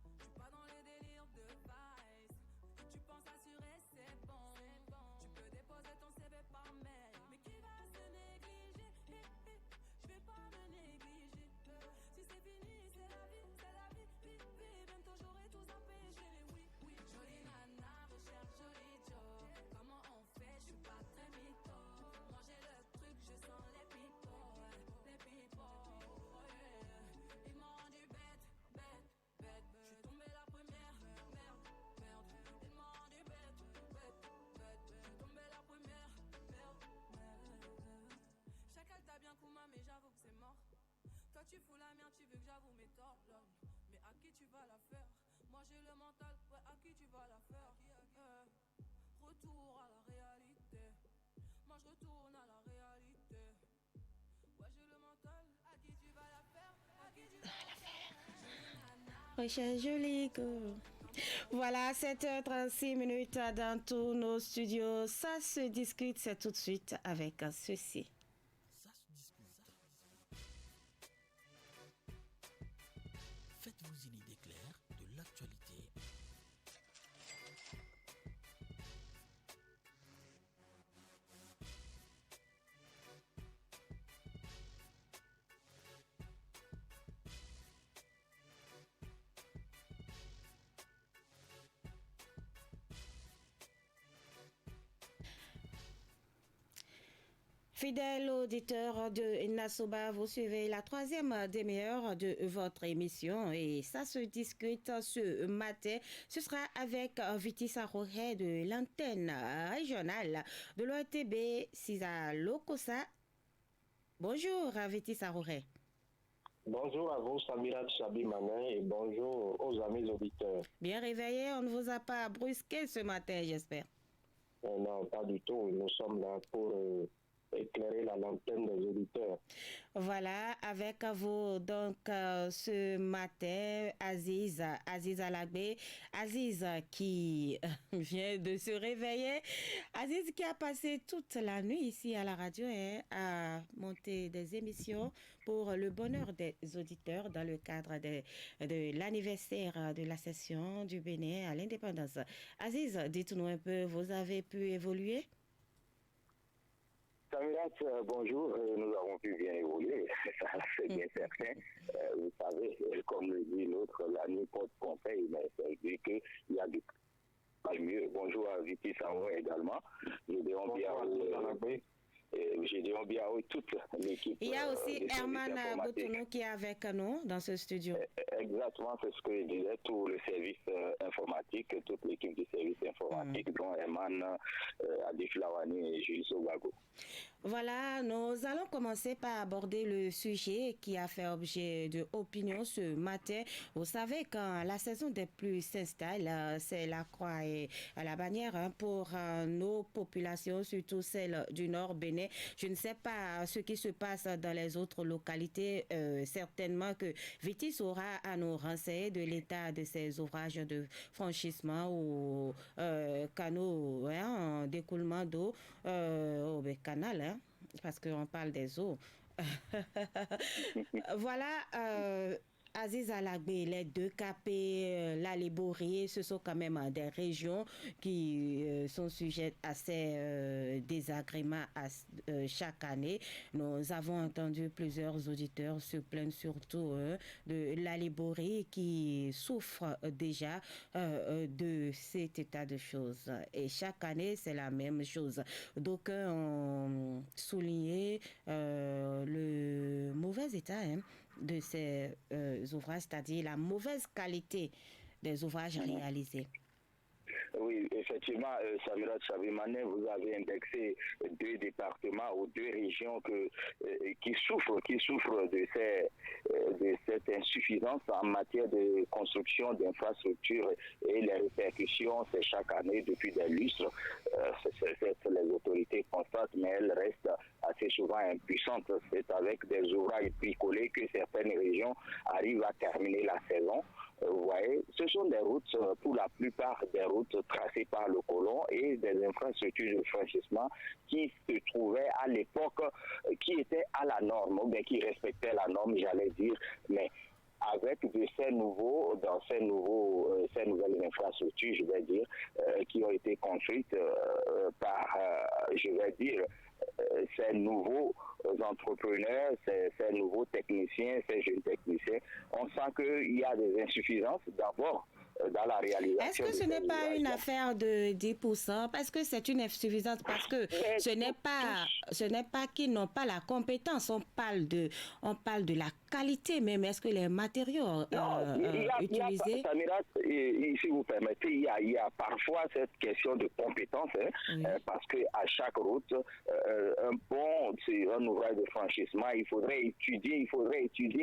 [SPEAKER 11] Je suis pas dans les délires de vice. Si tu penses assurer, c'est bon. Tu peux déposer ton CV par mail. Mais qui va se négliger? Je vais pas me négliger. Si c'est fini, c'est la vie. Bientôt j'aurai tout zappé. J'ai dit oui, jolie nana, recherche jolie Joe. Comment on fait? Je suis pas très mytho. Manger le truc, je sens les pipots, oh yeah. Ils m'ont rendu bête. Je suis tombé la première, merde. Ils m'ont rendu bête. Je suis tombé la première, merde. Chacal t'a bien Kouma, mais j'avoue que c'est mort. Toi tu fous la merde, tu veux que j'avoue mes torts, lol. Mais à qui tu vas la faire? Moi j'ai le mental, ouais, à qui tu vas la faire? Retour à la réalité. Moi je retourne à la réalité. Ouais j'ai le mental, à qui tu vas la faire? À qui tu vas la faire?
[SPEAKER 3] Recherche jolie go. Voilà, 7h36 dans tous nos studios. Ça se discute, c'est tout de suite avec ceci.
[SPEAKER 7] Ça se discute. Faites-vous une idée claire de l'actualité.
[SPEAKER 3] Fidèles auditeurs de Nasoba, vous suivez la troisième demi-heure de votre émission et ça se discute ce matin. Ce sera avec Viti Sarouré de l'antenne régionale de l'OTB Sisa Lokosa. Bonjour Viti Sarouré.
[SPEAKER 8] Bonjour à vous, Samirat Chabi Manin, et bonjour aux amis auditeurs.
[SPEAKER 3] Bien réveillé, on ne vous a pas brusqué ce matin, j'espère.
[SPEAKER 8] Non, pas du tout. Nous sommes là pour éclairer la lanterne des auditeurs.
[SPEAKER 3] Voilà, avec vous donc ce matin, Aziz Alagbe, Aziz qui vient de se réveiller, Aziz qui a passé toute la nuit ici à la radio à monter des émissions pour le bonheur des auditeurs dans le cadre de l'anniversaire de la session du Bénin à l'indépendance. Aziz, dites-nous un peu, vous avez pu évoluer?
[SPEAKER 8] Samirat, bonjour, nous avons pu bien évoluer, ça c'est bien certain. Vous savez, comme le dit l'autre, la nuit porte conseil, mais ça veut dire qu'il y a du pas mieux. Bonjour à Viti Sango également. Gédéon Biao et toute l'équipe.
[SPEAKER 3] Il y a aussi Herman Boutounou qui est avec nous dans ce studio.
[SPEAKER 8] Exactement, c'est ce que je disais, tout le service informatique, toute l'équipe du service informatique, dont Herman, Adif Lawani et Jules Sobago.
[SPEAKER 3] Voilà, nous allons commencer par aborder le sujet qui a fait objet d'opinion ce matin. Vous savez, quand la saison des pluies s'installe, c'est la croix et la bannière pour nos populations, surtout celles du Nord Bénin. Je ne sais pas ce qui se passe dans les autres localités. Certainement que Viti saura à nous renseigner de l'état de ces ouvrages de franchissement ou canaux en découlement d'eau au canal. Parce qu'on parle des eaux. Voilà, Aziz Alagbe, les deux Capé, la Liborie, ce sont quand même des régions qui sont sujettes à ces désagréments chaque année. Nous avons entendu plusieurs auditeurs se plaindre surtout de la Liborie qui souffre déjà de cet état de choses. Et chaque année, c'est la même chose. D'aucuns ont souligné le mauvais état de ces ouvrages, c'est-à-dire la mauvaise qualité des ouvrages réalisés.
[SPEAKER 8] Oui, effectivement, Samirat Chavimane, vous avez indexé deux départements ou deux régions qui souffrent de cette insuffisance en matière de construction d'infrastructures et les répercussions, c'est chaque année depuis des lustres. Les autorités constatent, mais elles restent assez souvent impuissantes. C'est avec des ouvrages bricolés que certaines régions arrivent à terminer la saison. Vous voyez, ce sont des routes, pour la plupart des routes tracées par le colon et des infrastructures de franchissement qui se trouvaient à l'époque, qui étaient à la norme, ou bien qui respectaient la norme, j'allais dire, mais avec ces nouvelles infrastructures, je vais dire, qui ont été construites par, je vais dire, ces nouveaux entrepreneurs, ces nouveaux techniciens, ces jeunes techniciens, on sent qu'il y a des insuffisances d'abord dans la réalisation.
[SPEAKER 3] Est-ce que ce n'est pas une affaire de 10%? Parce que c'est une insuffisance, parce que ce n'est pas qu'ils n'ont pas la compétence, on parle de la qualité même. Est-ce que les matériaux utilisés...
[SPEAKER 8] Samirat, si vous permettez, il y a parfois cette question de compétence, parce qu'à chaque route, un pont, c'est un ouvrage de franchissement, il faudrait étudier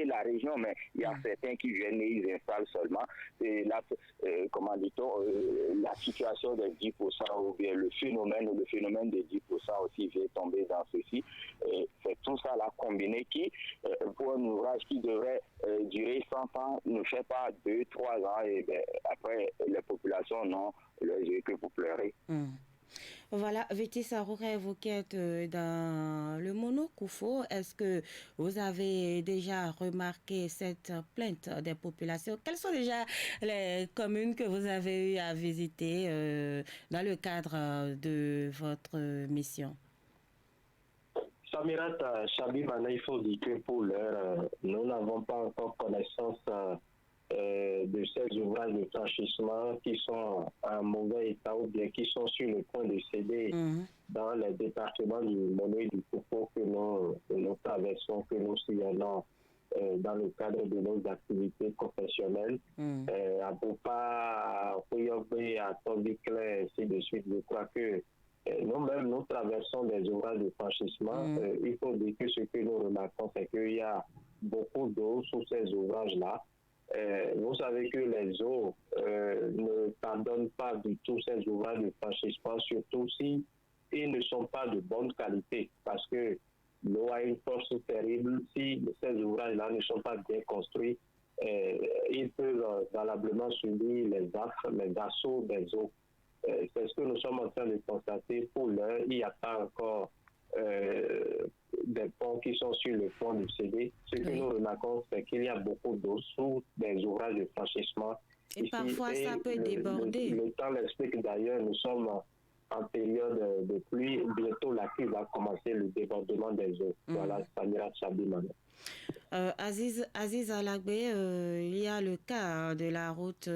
[SPEAKER 8] la région, mais il y a certains qui viennent et ils installent seulement. Et là, comment dit-on, la situation des 10% ou bien le phénomène des 10% aussi vient tomber dans ceci. Et c'est tout ça là combiné qui, pour un ouvrage qui devrait durer 100 ans, ne fait pas 2-3 ans et bien, après les populations n'ont les yeux que pour pleurer.
[SPEAKER 3] Voilà, Viti Sarouré, vous qui êtes dans le Monokoufo, est-ce que vous avez déjà remarqué cette plainte des populations? Quelles sont déjà les communes que vous avez eu à visiter dans le cadre de votre mission?
[SPEAKER 8] Samirat Chabi Mana, il faut dire que pour l'heure, nous n'avons pas encore connaissance
[SPEAKER 9] de ces ouvrages de franchissement qui sont en mauvais état ou bien qui sont sur le point de céder dans les départements du Mono et du Fofo que nous traversons, que nous sillonnons dans le cadre de nos activités professionnelles. À Bopa, à Koyobe, à Tobiclé, ainsi de suite, je crois que nous-mêmes, nous traversons des ouvrages de franchissement. Il faut dire que ce que nous remarquons, c'est qu'il y a beaucoup d'eau sous ces ouvrages-là. Vous savez que les eaux ne pardonnent pas du tout ces ouvrages de franchissement, surtout si ils ne sont pas de bonne qualité, parce que l'eau a une force terrible. Si ces ouvrages-là ne sont pas bien construits, ils peuvent valablement subir les affres, les assauts des eaux. C'est ce que nous sommes en train de constater. Pour l'heure, il n'y a pas encore des ponts qui sont sur le point de céder. Ce que nous remarquons, c'est qu'il y a beaucoup d'eau sous des ouvrages de franchissement.
[SPEAKER 3] Et ici, parfois, ça peut
[SPEAKER 9] déborder. Le temps l'explique d'ailleurs, nous sommes en période de pluie. Bientôt, la pluie va commencer, le débordement des eaux. Voilà, Samira Sabimane.
[SPEAKER 3] Aziz Alagbe, il y a le cas de la route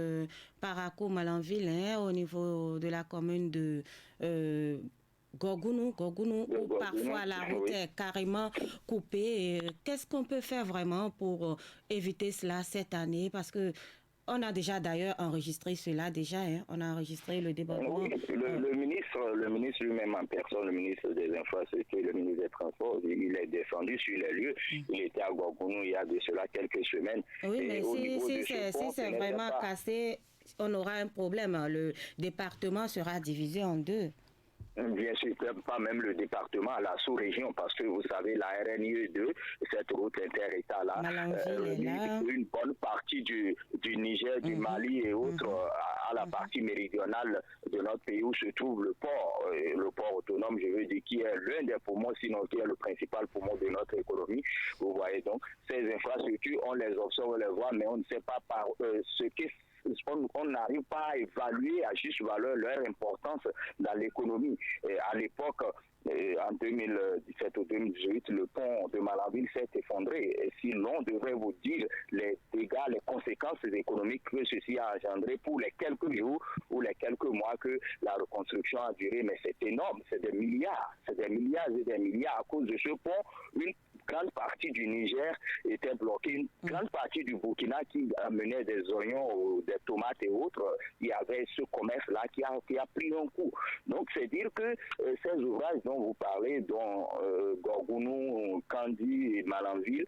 [SPEAKER 3] Parakou-Malanville au niveau de la commune de Gorgounou, où parfois la route est carrément coupée. Qu'est-ce qu'on peut faire vraiment pour éviter cela cette année? Parce que on a déjà d'ailleurs enregistré cela on a enregistré le débordement.
[SPEAKER 8] Oui, le ministre lui-même en personne, le ministre des Infrastructures, le ministre des Transports, il est descendu sur les lieux. Il était à Gorgounou il y a de cela quelques semaines.
[SPEAKER 3] Oui, mais si c'est vraiment cassé, on aura un problème. Le département sera divisé en deux.
[SPEAKER 8] Bien sûr, pas même le département, la sous-région, parce que vous savez, la RNIE 2, cette route inter-État-là, une bonne partie du Niger, du Mali et autres, à la partie méridionale de notre pays où se trouve le port autonome, je veux dire, qui est l'un des poumons, sinon qui est le principal poumon de notre économie. Vous voyez donc, ces infrastructures, on les observe, on les voit, mais on ne sait pas par ce qu'est on n'arrive pas à évaluer à juste valeur leur importance dans l'économie. À l'époque, en 2017 ou 2018, le pont de Malanville s'est effondré. Et sinon, on devrait vous dire les dégâts, les conséquences économiques que ceci a engendré pour les quelques jours ou les quelques mois que la reconstruction a duré. Mais c'est énorme, c'est des milliards et des milliards à cause de ce pont. Une grande partie du Niger était bloquée, une grande partie du Burkina qui amenait des oignons, des tomates et autres. Il y avait ce commerce-là qui a pris un coup. Donc, c'est dire que ces ouvrages dont vous parlez, dont Gorgounou, Kandi et Malanville,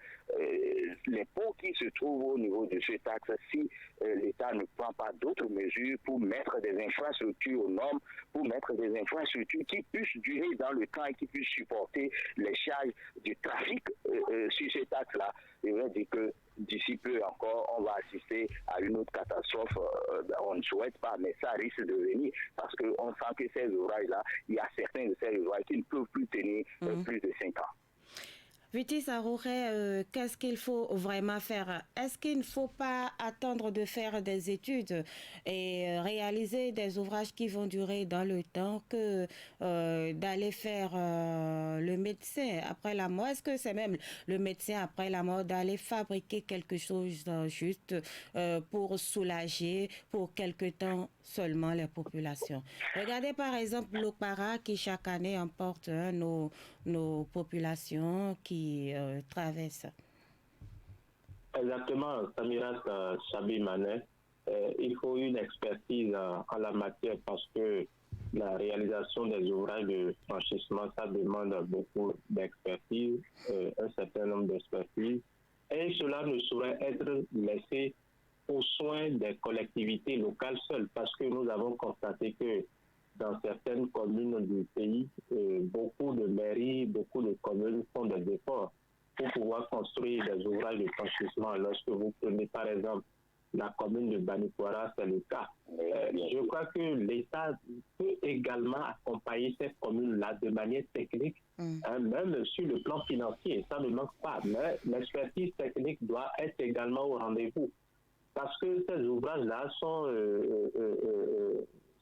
[SPEAKER 8] les ponts qui se trouvent au niveau de cet axe, si l'État ne prend pas d'autres mesures pour mettre des infrastructures aux normes, pour mettre des infrastructures qui puissent durer dans le temps et qui puissent supporter les charges du trafic sur cet axe-là, je veux dire que d'ici peu encore, on va assister à une autre catastrophe. On ne souhaite pas, mais ça risque de venir parce qu'on sent que ces ouvrages-là, il y a certains de ces ouvrages qui ne peuvent plus tenir plus de 5 ans.
[SPEAKER 3] Viti Sarouré, qu'est-ce qu'il faut vraiment faire? Est-ce qu'il ne faut pas attendre de faire des études et réaliser des ouvrages qui vont durer dans le temps que d'aller faire le médecin après la mort? Est-ce que c'est même le médecin après la mort d'aller fabriquer quelque chose juste pour soulager pour quelque temps seulement les populations? Regardez par exemple l'Okpara qui chaque année emporte nos populations qui traversent.
[SPEAKER 9] Exactement, Samirat Sabimane. Il faut une expertise en la matière parce que la réalisation des ouvrages de franchissement, ça demande beaucoup d'expertise, un certain nombre d'expertises. Et cela ne saurait être laissé aux soins des collectivités locales seules parce que nous avons constaté que dans certaines communes du pays, beaucoup de mairies, beaucoup de communes font des efforts pour pouvoir construire des ouvrages de franchissement. Lorsque vous prenez par exemple la commune de Banikwara, c'est le cas. Je crois que l'État peut également accompagner ces communes-là de manière technique, même sur le plan financier. Ça ne manque pas, mais l'expertise technique doit être également au rendez-vous. Parce que ces ouvrages-là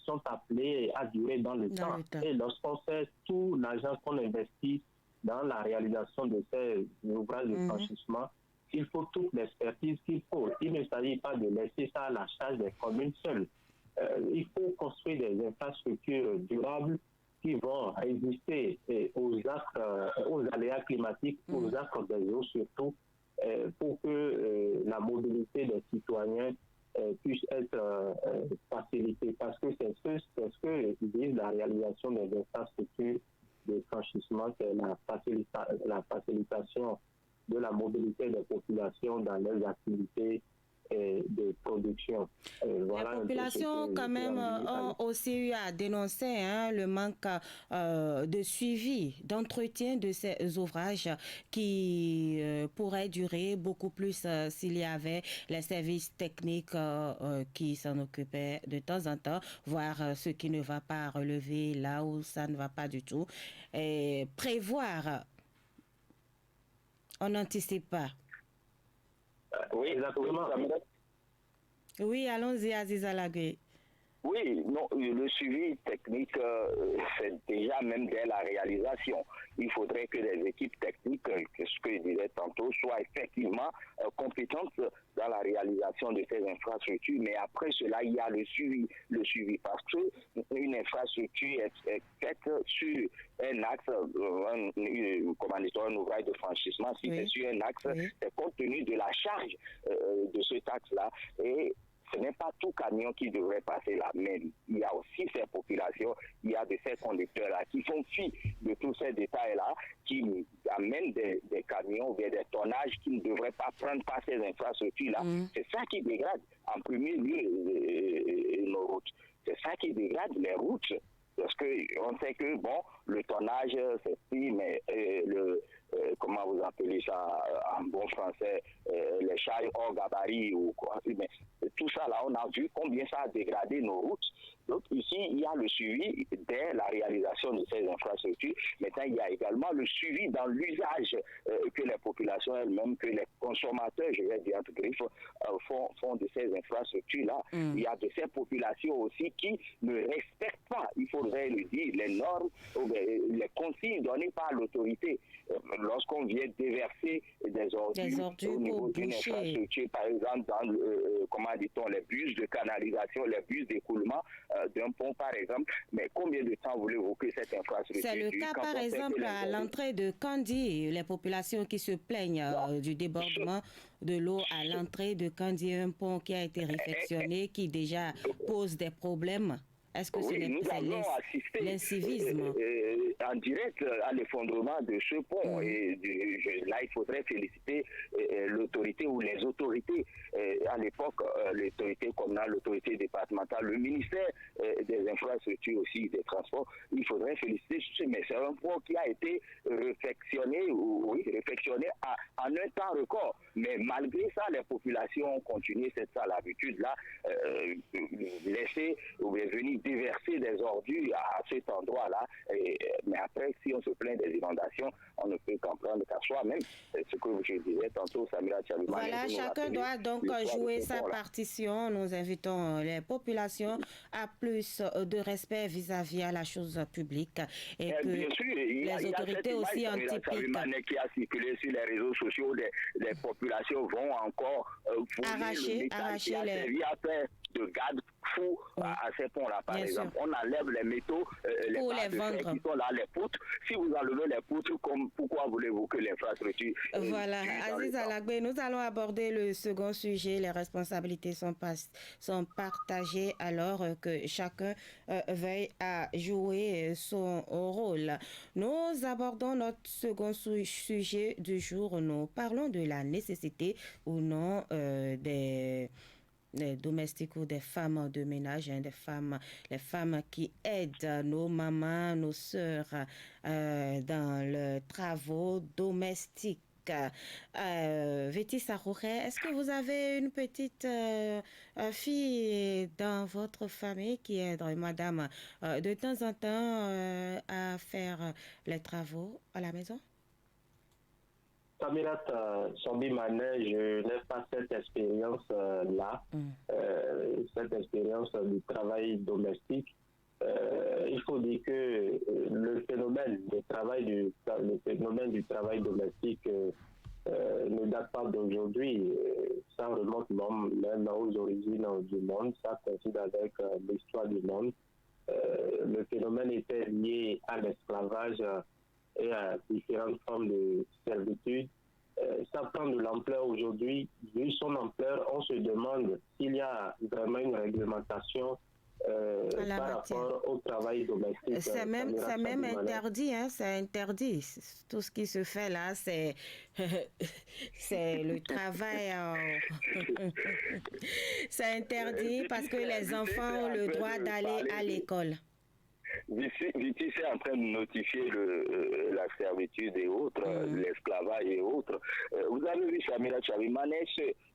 [SPEAKER 9] sont appelés à durer dans le temps. Et lorsqu'on sait tout l'argent qu'on investit dans la réalisation de ces ouvrages de franchissement, il faut toute l'expertise qu'il faut. Il ne s'agit pas de laisser ça à la charge des communes seules. Il faut construire des infrastructures durables qui vont résister aux aléas climatiques, aux actes des eaux surtout, pour que la mobilité des citoyens puisse être facilitée. Parce que c'est ce que vise la réalisation des infrastructures de franchissement, c'est la facilitation de la mobilité des populations dans leurs activités de production.
[SPEAKER 3] Voilà, les populations quand même ont aussi eu à dénoncer le manque de suivi, d'entretien de ces ouvrages qui pourraient durer beaucoup plus s'il y avait les services techniques qui s'en occupaient de temps en temps, voir ce qui ne va pas relever là où ça ne va pas du tout, et prévoir. On n'anticipe pas.
[SPEAKER 8] Oui, exactement.
[SPEAKER 3] Oui, allons-y, Aziz Alagué.
[SPEAKER 8] Oui, non, le suivi technique, c'est déjà même dès la réalisation. Il faudrait que les équipes techniques, ce que je disais tantôt, soient effectivement compétentes dans la réalisation de ces infrastructures. Mais après cela, il y a le suivi parce qu'une infrastructure est faite sur un axe, un ouvrage de franchissement. Si c'est sur un axe, c'est compte tenu de la charge de cet axe-là. Et ce n'est pas tout camion qui devrait passer là, mais il y a aussi ces populations, il y a de ces conducteurs-là qui font fi de tous ces détails-là, qui amènent des camions vers des tonnages qui ne devraient pas prendre par ces infrastructures-là. C'est ça qui dégrade en premier lieu nos routes. C'est ça qui dégrade les routes. Parce qu'on sait que, bon, le tonnage, c'est si, mais comment vous appelez ça en bon français, les charges hors gabarit ou quoi. Mais tout ça, là, on a vu combien ça a dégradé nos routes. Donc ici, il y a le suivi dès la réalisation de ces infrastructures. Maintenant, il y a également le suivi dans l'usage que les populations elles-mêmes, que les consommateurs, je vais dire entre griffes, font de ces infrastructures-là. Il y a de ces populations aussi qui ne respectent pas, il faudrait le dire, les normes, les consignes données par l'autorité. Lorsqu'on vient déverser des ordures au niveau d'une infrastructure, par exemple, dans comment dit-on, les bus de canalisation, les bus d'écoulement d'un pont, par exemple, mais combien de temps voulez-vous que cette infrastructure...
[SPEAKER 3] C'est le cas, par exemple, à l'entrée de Kandi, les populations qui se plaignent du débordement de l'eau à l'entrée de Kandi, un pont qui a été réfectionné, qui déjà pose des problèmes. Est-ce que c'est l'incivisme
[SPEAKER 8] en direct à l'effondrement de ce pont. Et là, il faudrait féliciter l'autorité ou les autorités. À l'époque, l'autorité communale, l'autorité départementale, le ministère des infrastructures aussi, des transports. Il faudrait féliciter, mais c'est un pont qui a été réfectionné en un temps record. Mais malgré ça, les populations ont continué cette sale habitude-là, laisser ou venir déverser des ordures à cet endroit-là. Mais après, si on se plaint des inondations, on ne peut qu'en prendre qu'à soi-même. C'est ce que je disais tantôt, Samira Tchalima.
[SPEAKER 3] Voilà, chacun doit donc jouer sa partition. Nous invitons les populations à plus de respect vis-à-vis à la chose publique. Et que
[SPEAKER 8] bien sûr,
[SPEAKER 3] les autorités aussi
[SPEAKER 8] antipiquent. Qui a circulé sur les réseaux sociaux, les populations vont encore
[SPEAKER 3] arracher
[SPEAKER 8] les... de garde-fous à ces ponts-là, par exemple. On enlève les métaux, les barres de fer qui sont là, les poutres. Si vous enlevez les poutres, pourquoi voulez-vous que l'infrastructure...
[SPEAKER 3] Voilà, Aziz Alagué, nous allons aborder le second sujet. Les responsabilités sont partagées alors que chacun veuille à jouer son rôle. Nous abordons notre second sujet du jour. Nous parlons de la nécessité ou non des domestiques ou des femmes de ménage, les femmes qui aident nos mamans, nos sœurs dans les travaux domestiques. Vétis Sarouré, est-ce que vous avez une petite fille dans votre famille qui aide madame de temps en temps à faire les travaux à la maison?
[SPEAKER 9] Samirat Sombimane, je n'ai pas cette expérience-là, cette expérience du travail domestique. Il faut dire que le phénomène du travail domestique ne date pas d'aujourd'hui. Ça remonte même aux origines du monde. Ça coïncide avec l'histoire du monde. Le phénomène était lié à l'esclavage et à différentes formes de servitude. Ça prend de l'ampleur aujourd'hui. Vu son ampleur, on se demande s'il y a vraiment une réglementation par rapport au travail domestique.
[SPEAKER 3] C'est même interdit, hein, c'est interdit. Tout ce qui se fait là, c'est le travail. C'est interdit parce que les enfants ont le droit d'aller à l'école.
[SPEAKER 8] Viti, c'est en train de notifier la servitude et autres, l'esclavage et autres. Vous avez vu, Samira Chavimane,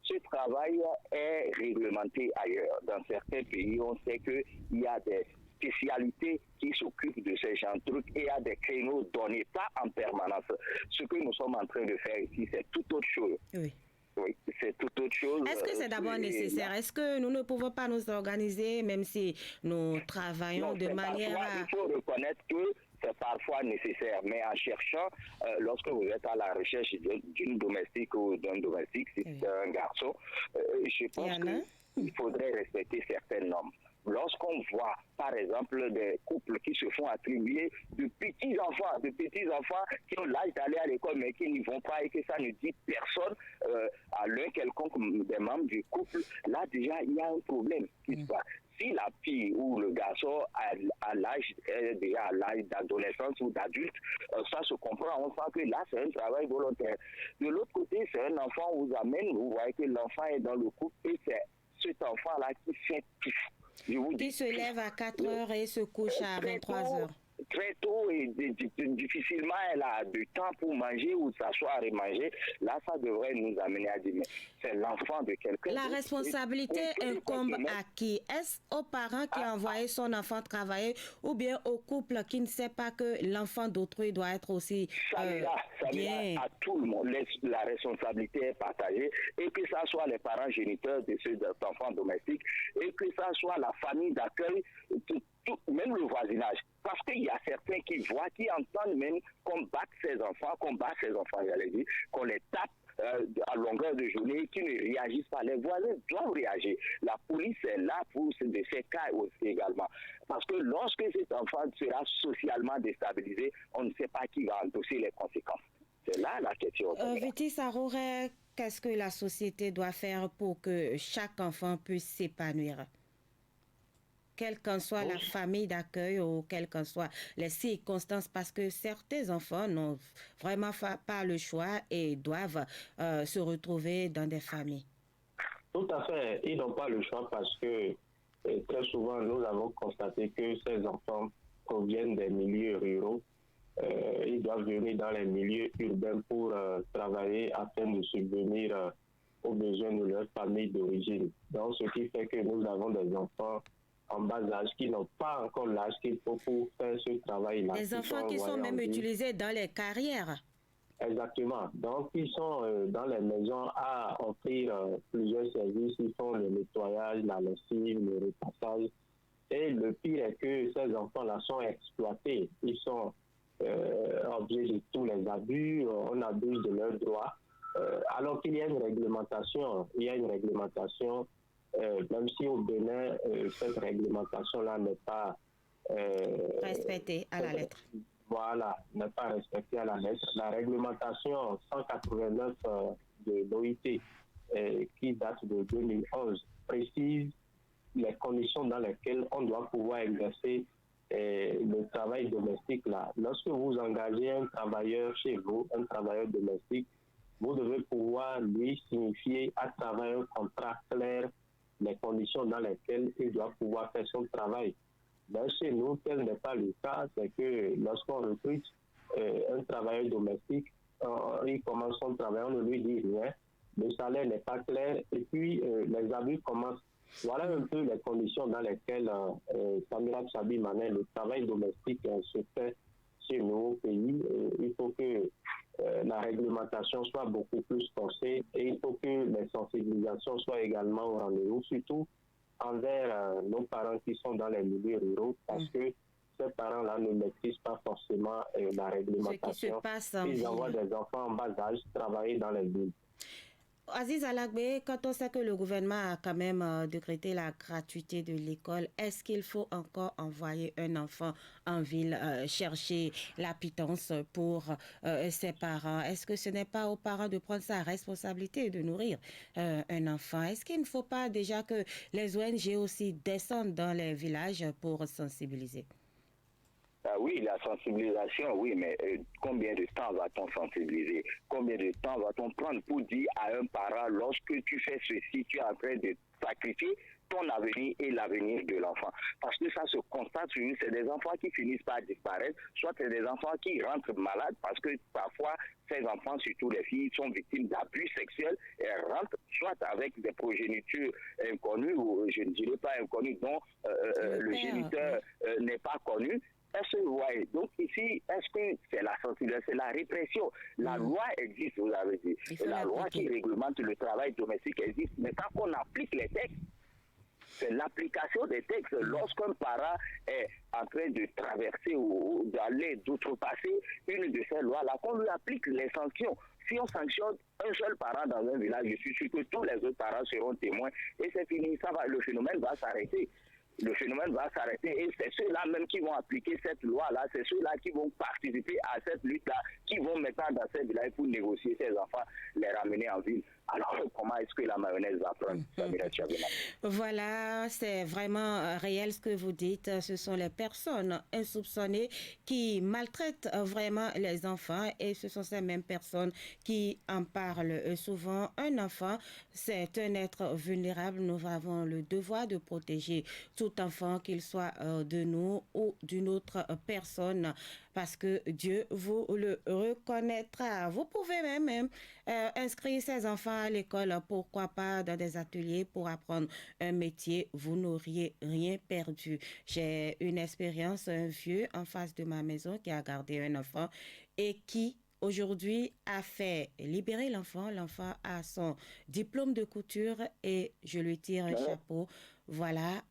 [SPEAKER 8] ce travail est réglementé ailleurs. Dans certains pays, on sait qu'il y a des spécialités qui s'occupent de ces gens de trucs et il y a des créneaux donnés, pas en permanence. Ce que nous sommes en train de faire ici, c'est tout autre chose. Oui, c'est tout autre chose.
[SPEAKER 3] Est-ce que c'est d'abord nécessaire? Est-ce que nous ne pouvons pas nous organiser, même si nous travaillons de manière à...
[SPEAKER 8] Il faut reconnaître que c'est parfois nécessaire, mais en cherchant, lorsque vous êtes à la recherche d'une domestique ou d'un domestique, si c'est un garçon, je pense qu'il faudrait respecter certaines normes. Lorsqu'on voit, par exemple, des couples qui se font attribuer de petits-enfants qui ont l'âge d'aller à l'école, mais qui n'y vont pas et que ça ne dit personne à l'un quelconque des membres du couple, là, déjà, il y a un problème qui se passe. Si la fille ou le garçon a l'âge d'adolescence ou d'adulte, ça se comprend. On sent que là, c'est un travail volontaire. De l'autre côté, c'est un enfant, on vous amène, vous voyez que l'enfant est dans le couple et c'est cet enfant-là qui fait tout.
[SPEAKER 3] Qui se lève à 4 heures et se couche à 23 heures.
[SPEAKER 8] Très tôt et difficilement elle a du temps pour manger ou s'asseoir et manger. Là, ça devrait nous amener à dire, mais c'est l'enfant de quelqu'un.
[SPEAKER 3] La responsabilité incombe à qui? Est-ce aux parents qui ont envoyé son enfant travailler ou bien au couple qui ne sait pas que l'enfant d'autrui doit être aussi
[SPEAKER 8] bien? À tout le monde. La responsabilité est partagée et que ça soit les parents géniteurs de ces enfants domestiques et que ça soit la famille d'accueil, même le voisinage. Parce qu'il y a certains qui voient, qui entendent même qu'on batte ses enfants, j'allais dire, qu'on les tape à longueur de journée, qui ne réagissent pas. Les voisins doivent réagir. La police est là pour de ces cas aussi également. Parce que lorsque cet enfant sera socialement déstabilisé, on ne sait pas qui va endosser les conséquences. C'est là la question.
[SPEAKER 3] Viti Saroure, qu'est-ce que la société doit faire pour que chaque enfant puisse s'épanouir? Quelle qu'en soit la famille d'accueil ou quelles qu'en soient les circonstances, parce que certains enfants n'ont vraiment pas le choix et doivent se retrouver dans des familles.
[SPEAKER 9] Tout à fait, ils n'ont pas le choix parce que très souvent nous avons constaté que ces enfants proviennent des milieux ruraux. Ils doivent venir dans les milieux urbains pour travailler afin de subvenir aux besoins de leur famille d'origine. Donc ce qui fait que nous avons des enfants en bas âge qui n'ont pas encore l'âge qu'il faut pour faire ce travail-là.
[SPEAKER 3] Des enfants qui sont même utilisés dans les carrières.
[SPEAKER 9] Exactement. Donc, ils sont dans les maisons à offrir plusieurs services. Ils font le nettoyage, la lessive, le repassage. Et le pire est que ces enfants-là sont exploités. Ils sont objets de tous les abus. On abuse de leurs droits. Alors qu'il y a une réglementation. Même si au Bénin, cette réglementation-là n'est pas
[SPEAKER 3] respectée à la lettre.
[SPEAKER 9] Voilà, n'est pas respectée à la lettre. La réglementation 189 de l'OIT, qui date de 2011, précise les conditions dans lesquelles on doit pouvoir exercer le travail domestique là. Lorsque vous engagez un travailleur chez vous, un travailleur domestique, vous devez pouvoir lui signifier à travers un contrat clair les conditions dans lesquelles il doit pouvoir faire son travail. Mais chez nous, tel n'est pas le cas, c'est que lorsqu'on recrute un travailleur domestique, il commence son travail, on ne lui dit rien, le salaire n'est pas clair, et puis les abus commencent. Voilà un peu les conditions dans lesquelles Samira Chavimane, le travail domestique se fait chez nous au pays. Il faut que la réglementation soit beaucoup plus forcée et il faut que les sensibilisations soient également au rendez-vous, surtout envers nos parents qui sont dans les milieux ruraux, parce que ces parents-là ne maîtrisent pas forcément la réglementation. Ils envoient des enfants en bas âge travailler dans les villes.
[SPEAKER 3] Aziz Alagbe, quand on sait que le gouvernement a quand même décrété la gratuité de l'école, est-ce qu'il faut encore envoyer un enfant en ville chercher la pitance pour ses parents? Est-ce que ce n'est pas aux parents de prendre sa responsabilité de nourrir un enfant? Est-ce qu'il ne faut pas déjà que les ONG aussi descendent dans les villages pour sensibiliser?
[SPEAKER 8] Ah oui, la sensibilisation, oui, mais combien de temps va-t-on sensibiliser? Combien de temps va-t-on prendre pour dire à un parent, lorsque tu fais ceci, tu es en train de sacrifier ton avenir et l'avenir de l'enfant? Parce que ça se constate, c'est des enfants qui finissent par disparaître, soit c'est des enfants qui rentrent malades, parce que parfois, ces enfants, surtout les filles, sont victimes d'abus sexuels et rentrent soit avec des progénitures inconnues, ou je ne dirais pas inconnues, dont le géniteur n'est pas connu. Est-ce que vous voyez? Donc ici, est-ce que c'est la sensibilisation, c'est la répression? La loi existe, vous avez dit. Et la loi qui réglemente le travail domestique existe, mais tant qu'on applique les textes, c'est l'application des textes. Lorsqu'un parent est en train de traverser ou d'aller d'outrepasser une de ces lois-là, qu'on lui applique les sanctions. Si on sanctionne un seul parent dans un village, je suis sûr que tous les autres parents seront témoins et c'est fini, le phénomène va s'arrêter. Le phénomène va s'arrêter et c'est ceux-là même qui vont appliquer cette loi-là, c'est ceux-là qui vont participer à cette lutte-là, qui vont maintenant dans ces villages pour négocier ces enfants, les ramener en ville. Alors, comment est-ce que la mayonnaise va prendre?
[SPEAKER 3] Voilà, c'est vraiment réel ce que vous dites. Ce sont les personnes insoupçonnées qui maltraitent vraiment les enfants et ce sont ces mêmes personnes qui en parlent. Souvent, un enfant, c'est un être vulnérable. Nous avons le devoir de protéger tout enfant, qu'il soit de nous ou d'une autre personne, parce que Dieu vous le reconnaîtra. Vous pouvez même inscrire ces enfants à l'école, pourquoi pas dans des ateliers pour apprendre un métier. Vous n'auriez rien perdu. J'ai une expérience, un vieux en face de ma maison qui a gardé un enfant et qui aujourd'hui a fait libérer l'enfant. L'enfant a son diplôme de couture et je lui tire un chapeau. Voilà.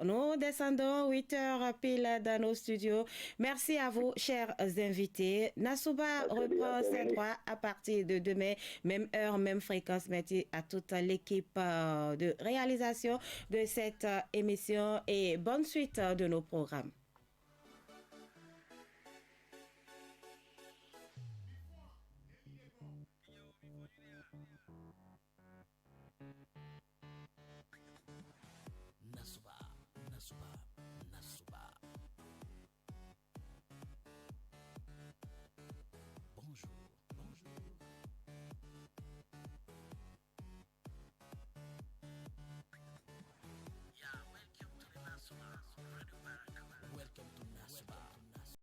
[SPEAKER 3] Nous descendons 8 heures pile dans nos studios. Merci à vous, chers invités. Nassouba reprend ses droits à partir de demain. Même heure, même fréquence. Merci à toute l'équipe de réalisation de cette émission et bonne suite de nos programmes.